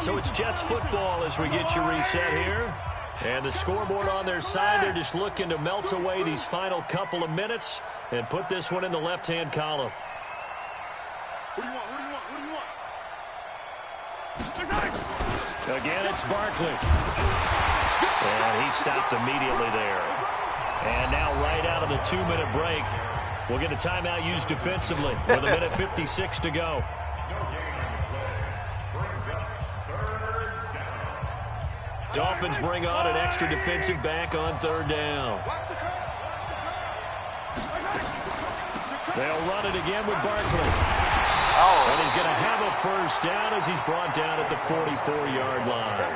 So it's Jets football as we get you reset here. And the scoreboard on their side, they're just looking to melt away these final couple of minutes and put this one in the left-hand column. Who do you want? Who do you want? Who do you want? Again, it's Barkley. And he stopped immediately there. And now right out of the 2-minute break, we'll get a timeout used defensively with 1:56 to go. Dolphins bring on an extra defensive back on 3rd down. They'll run it again with Barkley. And he's going to have a 1st down as he's brought down at the 44-yard line.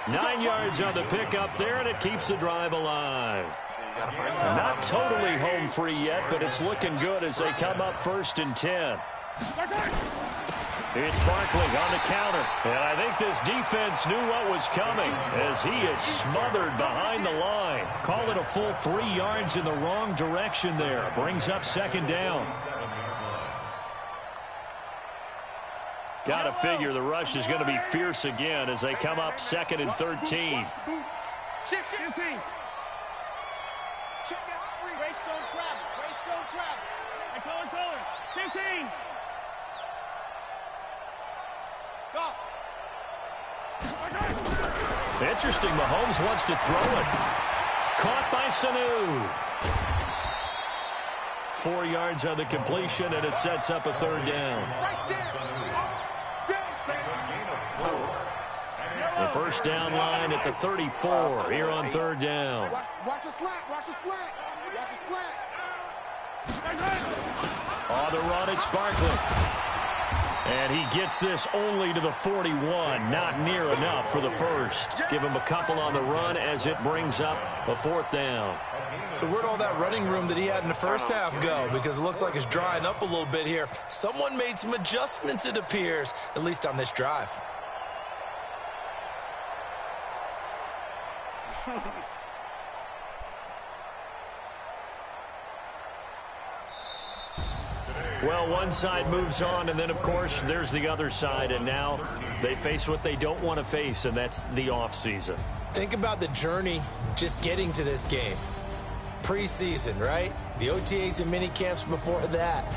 9 yards on the pickup there, and it keeps the drive alive. Not totally home free yet, but it's looking good as they come up 1st and 10. It's Barkley on the counter, and I think this defense knew what was coming as he is smothered behind the line. Call it a full 3 yards in the wrong direction there. Brings up 2nd down. Got to figure the rush is going to be fierce again as they come up 2nd and 13. Shift. Check it out. Trace don't travel. Hey, color. 15. Go. Interesting. Mahomes wants to throw it. Caught by Sanu. 4 yards on the completion, and it sets up a 3rd down. The 1st down line at the 34 here on 3rd down. Watch a slant. On the run, it's Barkley. And he gets this only to the 41. Not near enough for the 1st. Give him a couple on the run as it brings up a 4th down. So where'd all that running room that he had in the first half go? Because it looks like it's drying up a little bit here. Someone made some adjustments, it appears, at least on this drive. Well, one side moves on, and then, of course, there's the other side, and now they face what they don't want to face, and that's the offseason. Think about the journey just getting to this game. Preseason, right? The OTAs and mini camps before that.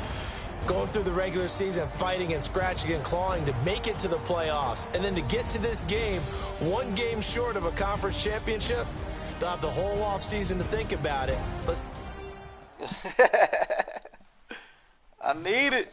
Going through the regular season, fighting and scratching and clawing to make it to the playoffs. And then to get to this game, 1 game short of a conference championship, they'll have the whole offseason to think about it. I need it.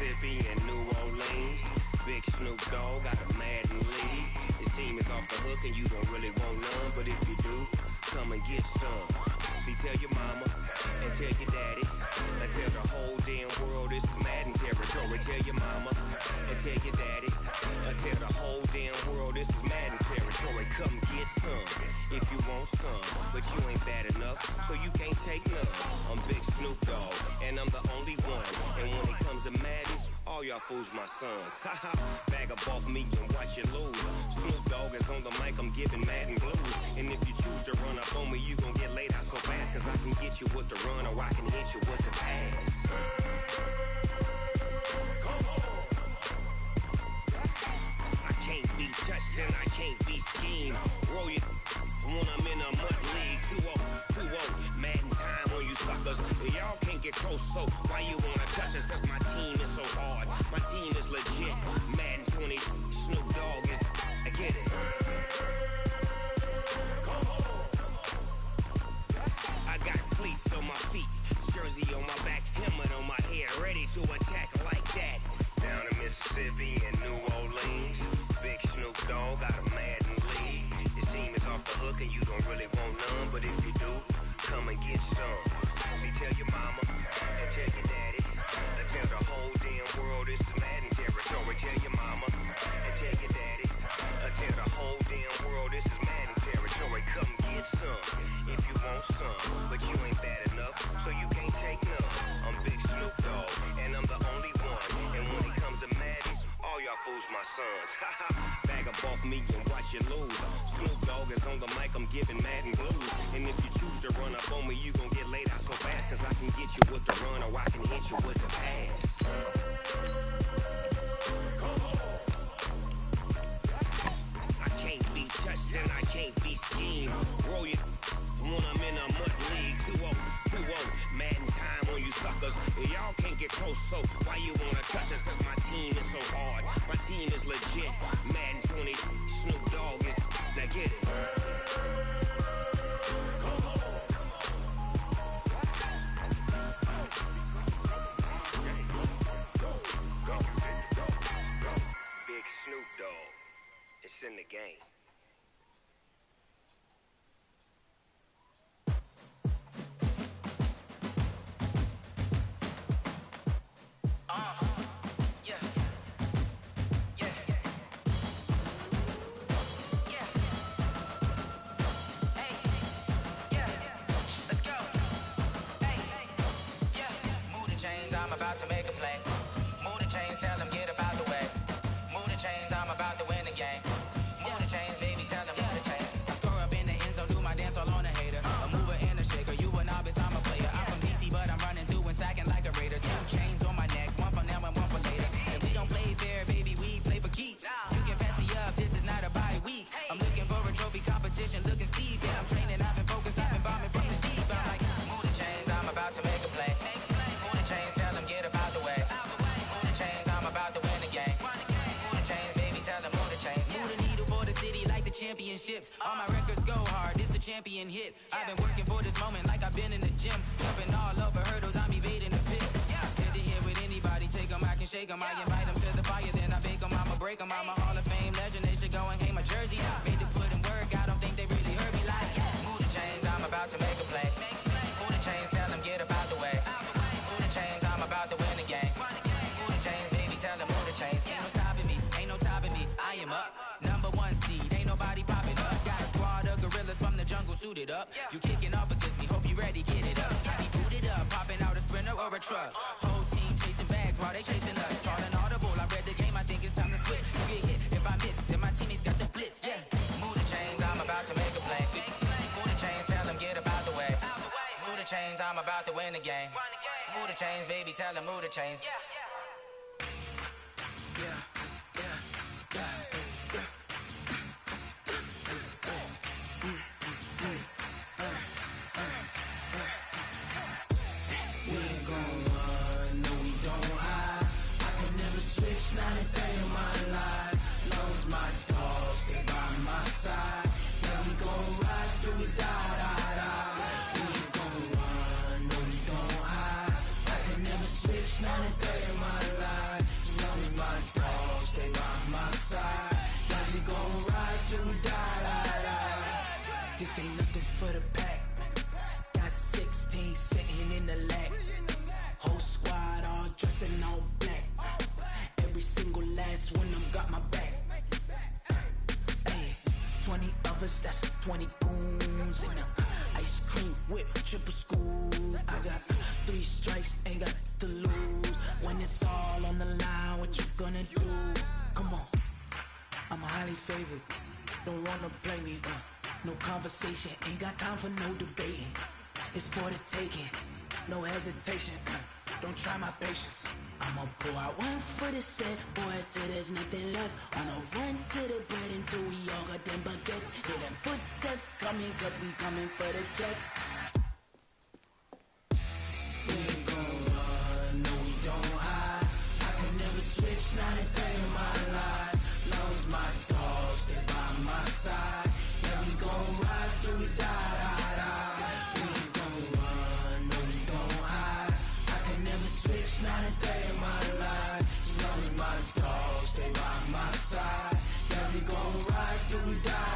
Mississippi and New Orleans. Big Snoop Dogg got a Madden lead. His team is off the hook and you don't really want none, but if you do, come and get some. See, tell your mama and tell your daddy and tell the whole damn world this is Madden territory. Tell your mama and tell your daddy and tell the whole damn world this is Madden territory. Come get some if you want some, but you ain't bad enough, so you can't take none. I'm Big Snoop Dogg and I'm the only one, and when it comes to Madden, all y'all fools my sons. Haha, bag up off me and watch you lose. Snoop Dogg is on the mic, I'm giving Madden blues. And if you choose to run up on me, you gon' get laid out so fast, cause I can get you with the run or I can hit you with the pass. I can't be touched and I can't be schemed. Roll you when I'm in a mud league. 2-0, Madden time on you suckers. Y'all can't get close, so why you wanna touch us? Cause my team is so hard. My team is legit. Madden 20, Snoop Dogg is, I get it. I got cleats on my feet, jersey on my back, helmet on my head, ready to attack like that. Down in Mississippi and New Orleans, Big Snoop Dogg got a Madden lead. His team is off the hook and you don't really want none, but if you do, come and get some. See, tell your mama and tell your daddy and tell the whole damn world this is Madden territory. Tell your mama and tell your daddy and tell the whole damn world this is Madden territory. Come get some if you want some, but you ain't bad enough, so you can't take none. I'm Big Snoop Dogg and I'm the only one, and when it comes to Madden, all y'all fools my sons. Haha, bag up off me and watch you lose. Snoop Dogg is on the mic, I'm giving Madden blues. And if you choose to run up on me, you gon' get laid out so fast, cause I can get you with the run or I can hit you with the pass. I can't be touched and I can't be schemed. Roll you when I'm in a mud league. 2-0, Madden time on you suckers. Y'all can't get close, so why you wanna touch us? Cause my team is so hard. My team is legit. Madden 20, Snoop Dogg is, now get it. Big Snoop Dogg, it's in the game. I'm about to make a play. Move the chains, tell them get about the way. Move the chains, I'm about to win the game. Move the chains, baby, tell them move the chains. I score up in the end zone, do my dance all on a hater. A mover and a shaker, you a novice, I'm a player. I'm from DC, but I'm running through and sacking like a raider. 2 chains on my neck, one for now and one for later. And we don't play fair, baby, we play for keeps. You can pass me up, this is not a bye week. I'm looking for a trophy competition, looking steep. Yeah, I'm training, I've been focused, I've been bombing from the deep. I'm like, move the chains, I'm about to make a play. Move the chains, tell them get about the way. Move the chains, I'm about to win the game. Move the chains, baby, tell them move the chains. Move the needle for the city like the championships. All my records go hard, this a champion hit. I've been working for this moment like I've been in the gym. Jumping all over hurdles, I'm evading the pit. Head to head with anybody, take them, I can shake them. I invite them to the fire, then I bake them, I'ma break them. I'm a Hall of Fame legend, they should go and hang my jersey. Made to put in work, I don't think they really heard me like, move the chains, I'm about to make a play. Move the chains, tell them get about the way. Move the chains, I'm about to win the game. Move the chains, baby, tell them move the chains. Ain't no stopping me, ain't no topping me, I am up. Number 1 seed, ain't nobody popping up. Got a squad of gorillas from the jungle suited up. You kicking off against me, hope you ready, get it up. I be booted up, popping out a sprinter or a truck. Whole team chasing bags while they chasing us. Calling audible, I read the game, I think it's time to switch. You get hit, if I miss, then my teammates got the blitz, yeah. Move the chains, I'm about to make a play. Move the chains, tell them get about the way. Move the chains, I'm about to win the game. Move the chains, baby, tell them move the chains. Not a day in my life. Lost my dogs, they by my side. Yeah, we gon' ride till we die. We ain't gon' run, no, we don't hide. I can never switch, switch, not a day in my life. You know me, my dog, stay by my side. Yeah, we gon' ride till we die. This ain't nothing for the pack. Got 16 sitting in the lap. Whole squad all dressing all black. Every single last one of them got my back. 20 of us, that's 20 goons in them. Ice cream whip, triple scoop. I got 3 strikes, ain't got to lose. When it's all on the line, what you gonna do? Come on, I'm highly favored. Don't wanna play me, no conversation, ain't got time for no debating. It's for the taking, no hesitation. Don't try my patience. I'ma pour out one for the set, boy, till there's nothing left. On a run to the bread until we all got them baguettes. Hear them footsteps coming, cause we coming for the check. We ain't gon' run, no we don't hide. I could never switch, not a day in my life. Long as my dogs, stay by my side. Yeah, we gon' ride till we die. We ain't gon' run, no we don't hide. I could never switch, not a day in my life. As long as my dogs stay by my side. Yeah, we gon' ride till we die.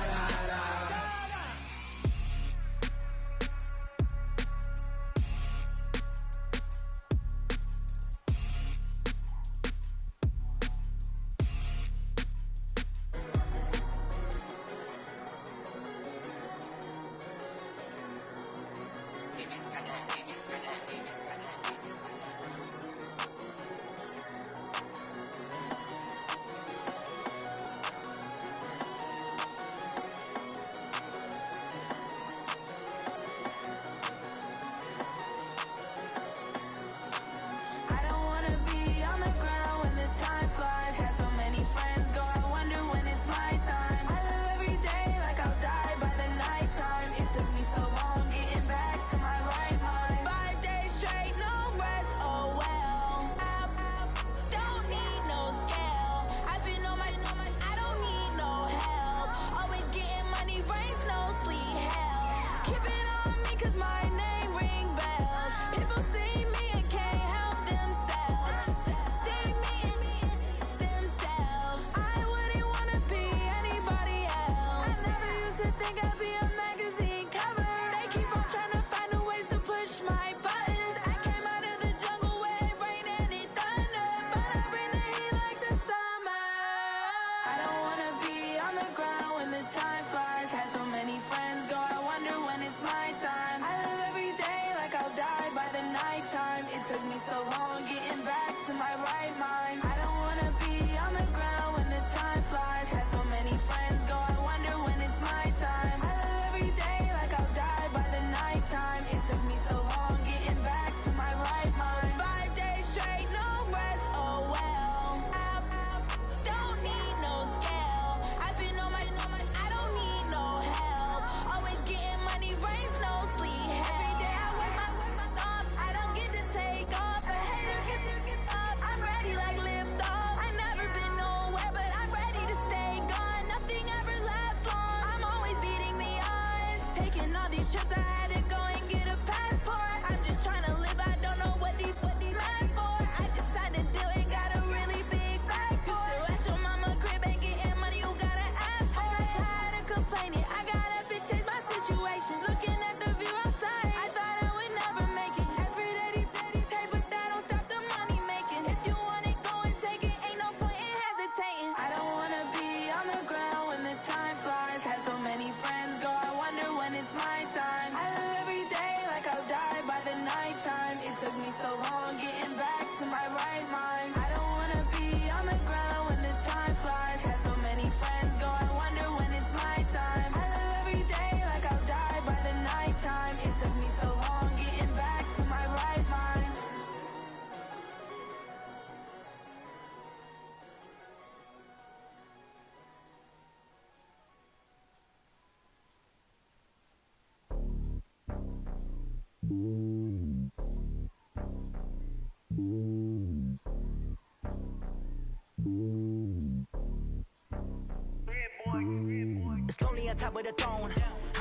It's lonely on top of the throne.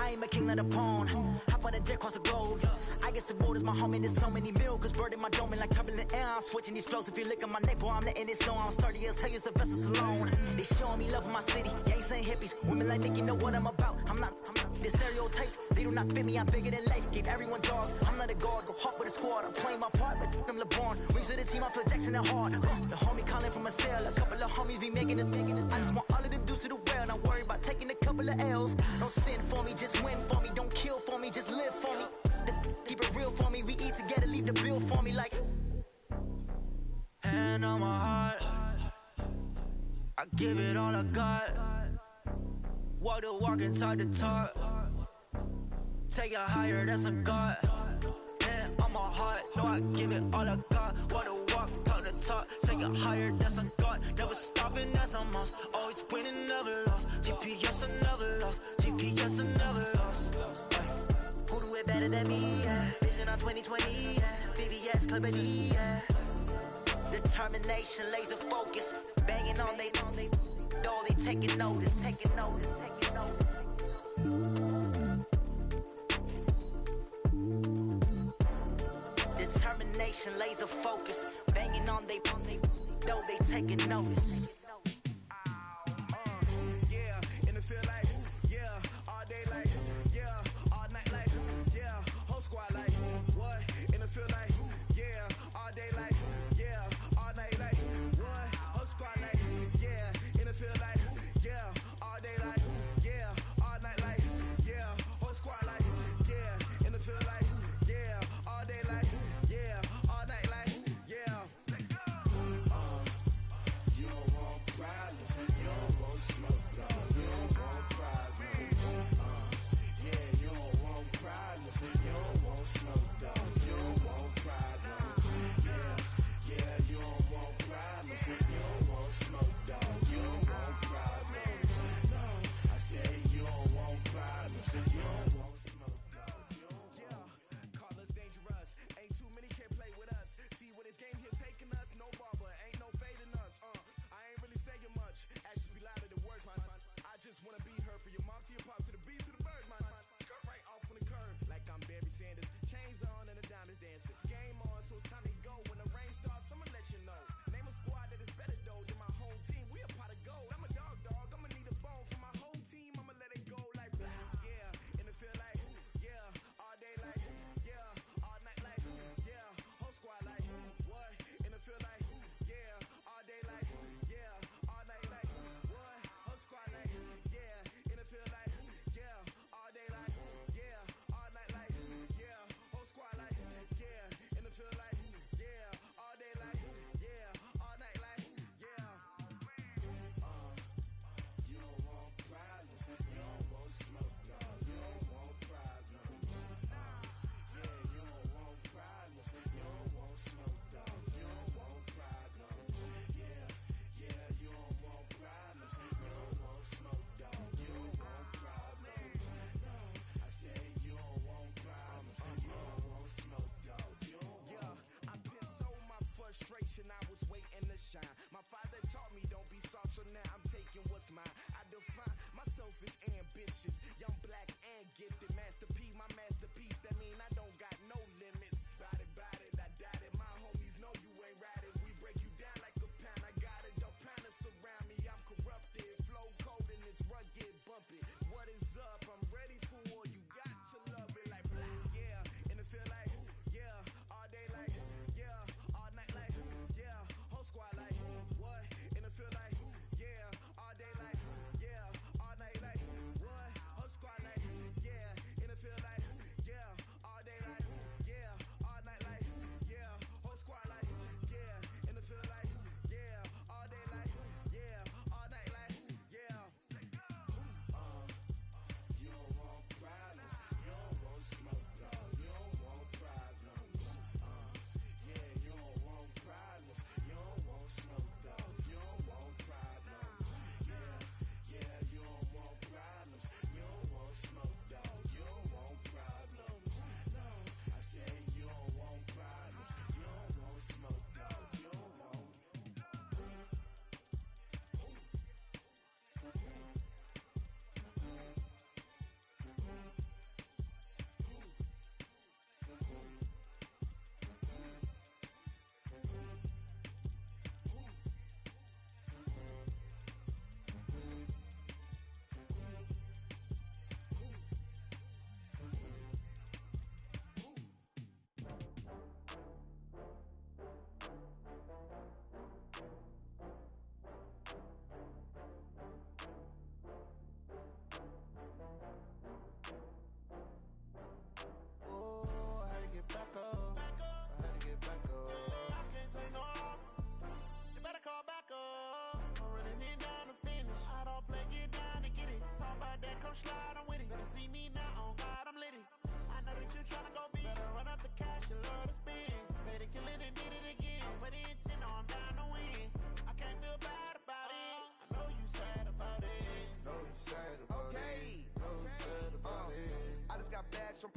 I am a king of the pawn. Hop when a jet cross the globe. I guess the road is my home and there's so many mil. Cause bird in my dome and like turbulent air. I'm switching these flows. If you look at my neck, boy, I'm letting it snow. I'm sturdy as hell as a vessel alone. They showing me love in my city. Gangs ain't hippies. Women like Nicky know what I'm about. I'm not the stereotypes. They do not fit me. I'm bigger than life. Give everyone jobs. I'm not a guard. Go hard with a squad. I'm playing my part, but I'm LeBron. Rings to the team. I feel Jackson and hard. The homie calling from a cell. A couple of homies be making it. I just want all of them dudes to the well. Not worry about taking a couple of L's. Don't sin for me, just win for me. Don't kill for me, just live for me. Keep it real for me. We eat together, leave the bill for me like. Hand on my heart, I give it all I got. Walk the walk and talk the talk. Take it higher, that's a God. Hand on my heart, no, I give it all I got. Walk the walk, talk the talk. Take it higher, that's a God. Never stopping, that's a must. Always winning, never lost. GPS, I never lost. GPS, I never lost. Who do it better than me? Yeah. Vision on 2020. Yeah. VVS, Clarity. Yeah. Determination, laser focus. Banging on they door, they taking notice. Taking notice. Taking notice. Determination, laser focus. Banging on they door, they taking notice. Yeah, in the field like, yeah, all day like, yeah, all night like, yeah, whole squad like, what? In the field like, yeah, all day like, yeah, all night like, what? Whole squad like, yeah, in the field like, yeah, all day like, yeah, all night like, yeah, whole squad like, yeah, in the field like, yeah, all day like, yeah, all night like, yeah. You don't want problems, you don't want smoke, dog. You don't want problems. Yeah, you don't want problems, you don't want smoke, dog. You don't want problems. Yeah, you don't want problems, you don't want smoke, dog. You don't want problems. No, I said you don't want problems, you don't want smoke, dog. Yeah, call us dangerous. Ain't too many can play with us. See where this game here taking us. No barber, ain't no fading us. I ain't really saying much. Actions be louder than words, man. I just wanna be heard for your mom to your pop to the beat to the birds, man. Cut right off on the curb like I'm Barry Sanders. Chains on and the diamonds dancing. Game on, so it's time to go. When the rain starts, I'ma let you know. Name a squad that is better though than my home team. We a pot of gold. I'm a dog. I'ma need a bone for my whole team. I'ma let it go like yeah. In the field like yeah. All day like yeah. All night like yeah. Whole squad like what? In the field like yeah. All day like yeah. All night like what? Whole squad like yeah. In the field like yeah. All day like yeah. All night like yeah. Whole squad like yeah. In the field like yeah. All day like yeah. All night like yeah. You don't want problems, you don't want smoke, dog. You don't want problems. Yeah, you don't want problems, you don't want smoke, dog. You don't want problems. Yeah, you don't want problems, you don't want smoke, dog. You don't want problems. No, I said you don't want problems, you don't want smoke, dog. You don't want. Yeah, I put so my frustration, I was waiting to shine. My father taught me don't be soft, so now I'm taking what's mine. I define myself as ambitious, young, black, and gifted. Master P, my masterpiece. That mean I don't got no limits. Bout it, I doubt it. My homies know you ain't right it. We break you down like a pound. I got it, don't pound to surround me. I'm corrupted, flow cold and it's rugged, bump it. What is up? I'm ready for war. You got to love it like yeah. In the field like yeah. All day like yeah. All night like yeah. Whole squad like what? In the field like yeah. All day like yeah. All night like what? Whole squad like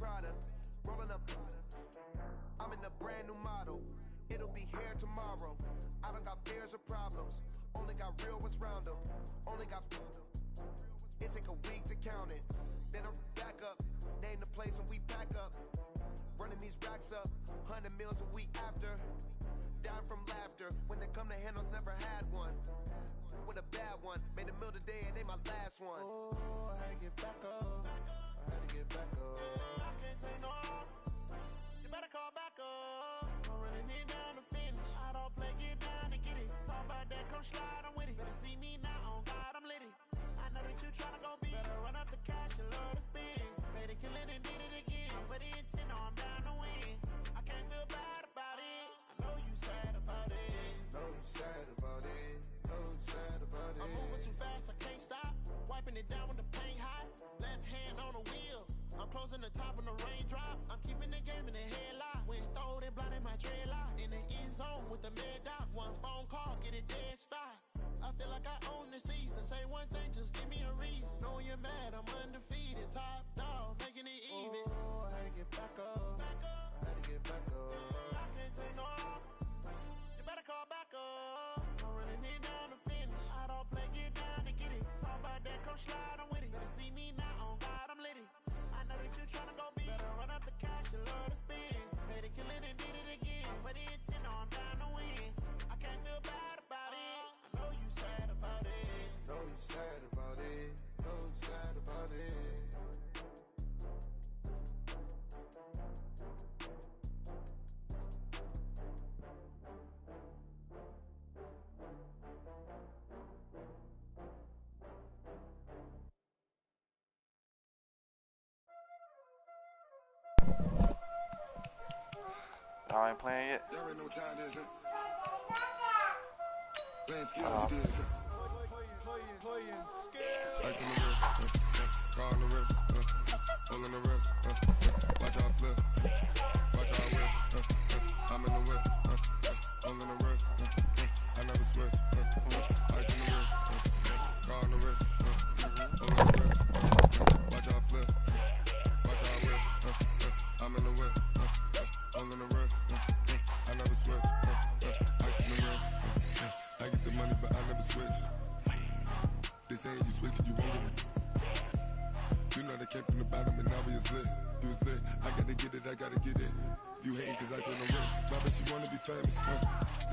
Prada, rolling up. I'm in a brand new model. It'll be here tomorrow. I don't got fears or problems. Only got real ones round them. Only got. It take a week to count it. Then I'm back up. Name the place and we pack up. Running these racks up. 100 meals a week after. Down from laughter. When they come to handles, never had one. With a bad one. Made a meal today and they my last one. Oh, I had to get back up. I had to get back up. I can't take no loss. You better call back up. I'm running it down to finish. I don't play, get down to get it. Talk about that, come slide, I'm with it. Better see me now, on God, I'm litty. I know that you tryna go big. Better run up the cash, you love to spend. Better kill it and did it again. I'm with the intent, no, I'm down to win. I can't feel bad about it. I know you sad about it. Know you sad about it. Know you sad about it. I'm moving too fast, I can't stop. Wiping it down when the paint hot. Left hand on the wheel. I'm closing the top when the raindrop. I'm keeping the game in the headlock. When throwed and blinded my dreadlock. In the end zone with the mad dot. One phone call, get it dead stop. I feel like I own the season. Say one thing, just give me a reason. Knowing you're mad, I'm undefeated. Top dog, making it even. Oh, I had to get back up. I had to get back up. I can't take no loss. You better call back up. I'm running it down to finish. I don't play, get down to get it. Talk about that, come slide, I'm with it. Better see me now, on God, I'm litty. I know that you tryna go big. Better run up the cash, you love to spend. Better kill it and did it again. But the intent, no, I'm down to win. I can't feel bad about it. I know you sad about it. Know you sad about it. Know you sad about it. Y'all ain't playing yet? Y'all already know what time it is, huh? Playing skills, you did, huh? Playing skills. Ice on the wrist, car on the wrist, pull on the wrist, watch how I flip, watch how I whip, I'm in the whip, pull on the wrist, I never switch, ice on the wrist, car on the wrist, pull on the wrist, watch how I flip, watch how I whip, I'm in the whip. All in the rest, I never switch, ice in the rest, I get the money but I never switch. They saying you switch it, you won't get it. You know they came from the bottom and now we is lit. You was lit, I gotta get it, I gotta get it. You hating cause ice on the wrist, my bitch you wanna be famous,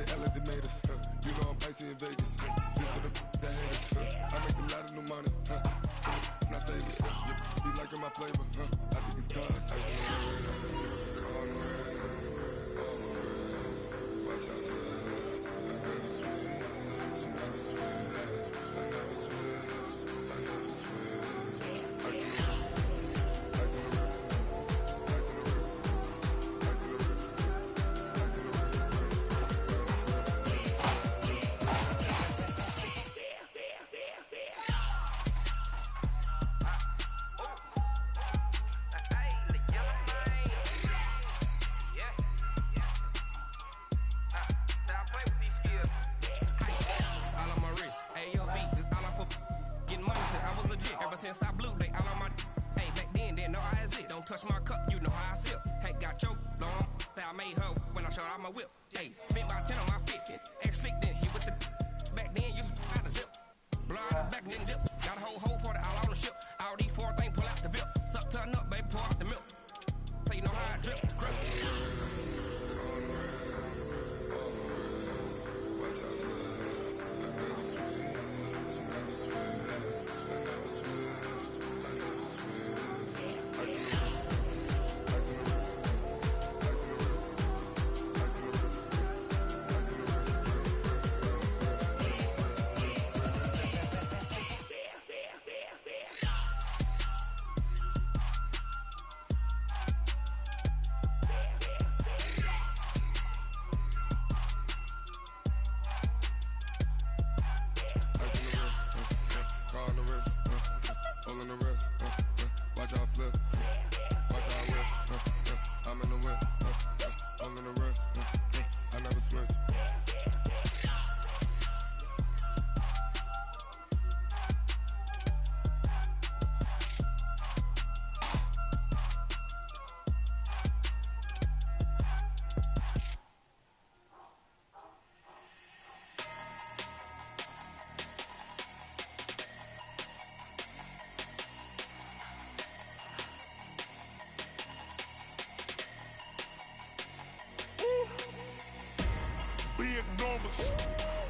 They LA made us, you know I'm icy in Vegas, this for the that hate us, I make a lot of new money, it's not saving, you be liking my flavor, I think it's cause ice on the wrist, on the wrist. Watch out, I never switch, I never switch, I never switch, I never switch. Ice in the wrist, ice in the wrist, ice in the wrist, ice in the wrist, ice in the wrist, since I blew, they all on my hey, back then, didn't know I exist. Don't touch my cup, you know how I sip. Hey, got your long, that I made her when I showed out my whip. Hey, spent about 10 on my fit. Ex-slick, then hit with the back then, used to out the zip. Blood back then dip. Got a whole party all on the ship. All these four things, pull out the VIP. Suck, turn up, baby, pour out the milk. So you know how I drip. Crip.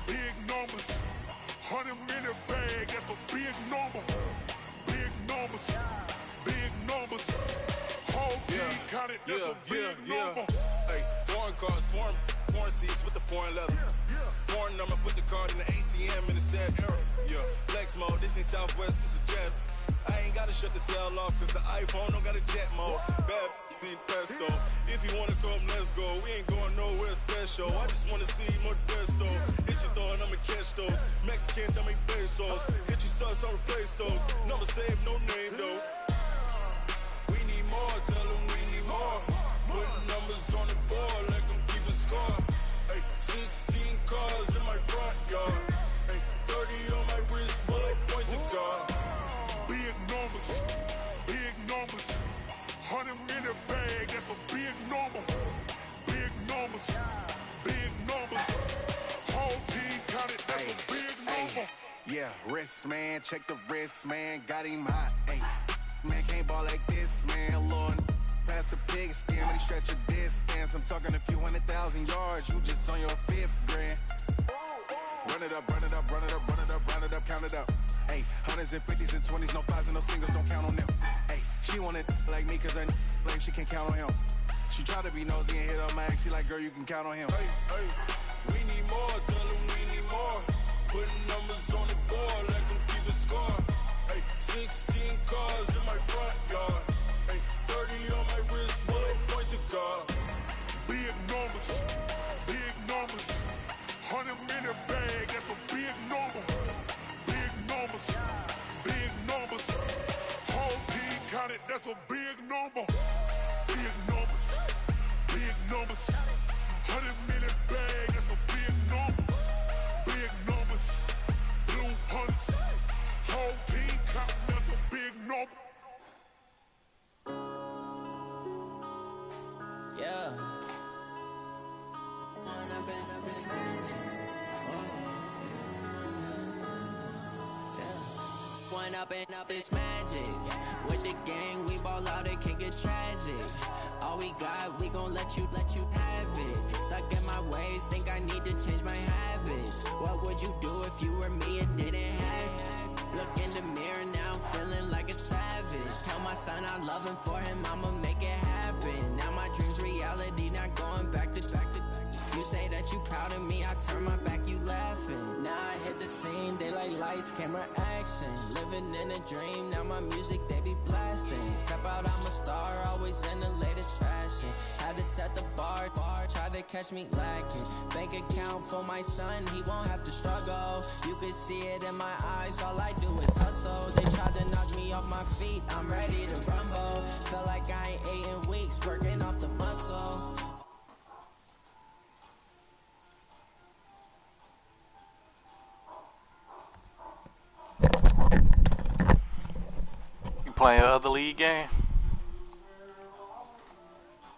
big numbers. 100-minute bag, that's a big number. Big numbers, big numbers. Whole team counted, that's a big number. Hey, foreign cars, foreign seats with the foreign leather. Foreign number, put the card in the ATM in a sad era. Yeah, flex mode, this ain't Southwest, this is Jet. I ain't gotta shut the cell off, cause the iPhone don't got a jet mode. Bad in pesto. If you wanna come, let's go. We ain't going nowhere special. I just wanna see more desto. Hit your thought, I'ma catch those. Mexican, don't make pesos. Hit your sus, I'll replace those. Number save, no name though. We need more, tell them we need more. Putting numbers on the board, let them keep a score. Hey, 16 cars in my front yard. Hey, 30 on my wrist, bullet point to God. Big numbers, big numbers. 100-minute bag, that's a big number. Big numbers, big numbers. Whole team counted, that's a big number. Yeah, wrist man, check the wrist man, got him hot. Ay, man can't ball like this, man. Lord, past the pig skin, when he stretch a distance. I'm talking a few 100,000 yards, you just on your 5th grand. Run it up, run it up, run it up, run it up, run it up, count it up. Hey, 100s and 50s and 20s, no 5s and no singles, don't count on them. Hey, she wanted like me cause her lame, she can't count on him. She tried to be nosy and hit up my ex, she like, girl, you can count on him. Hey, we need more, tell them we need more. Putting numbers on the board, let them keep a score. Hey, 16 cars in my front yard. Hey, 30 on my wrist, bullet point to God. Big numbers, big numbers. 100-minute bag, that's a big number. Big numbers, big numbers. Whole team counted, that's a big number. Big numbers, big numbers. 100-minute bag, that's a big number. Big numbers, blue hunts. Whole team counting, that's a big number. Yeah. One up and up is magic. With the gang, we ball out, it can get tragic. All we got, we gon' let you have it. Stuck in my ways, think I need to change my habits. What would you do if you were me and didn't have it? Look in the mirror now, I'm feeling like a savage. Tell my son I love him, for him I'ma make it happen. Now my dream's reality, not going back to. You say that you proud of me, I turn my back, you laughing. Now I hit the scene, they like lights, camera, action. Living in a dream, now my music, they be blasting. Step out, I'm a star, always in the latest fashion. Had to set the bar, try to catch me lacking. Bank account for my son, he won't have to struggle. You can see it in my eyes, all I do is hustle. They tried to knock me off my feet, I'm ready to rumble. Feel like I ain't ate in weeks, working off the muscle. You playing other league game?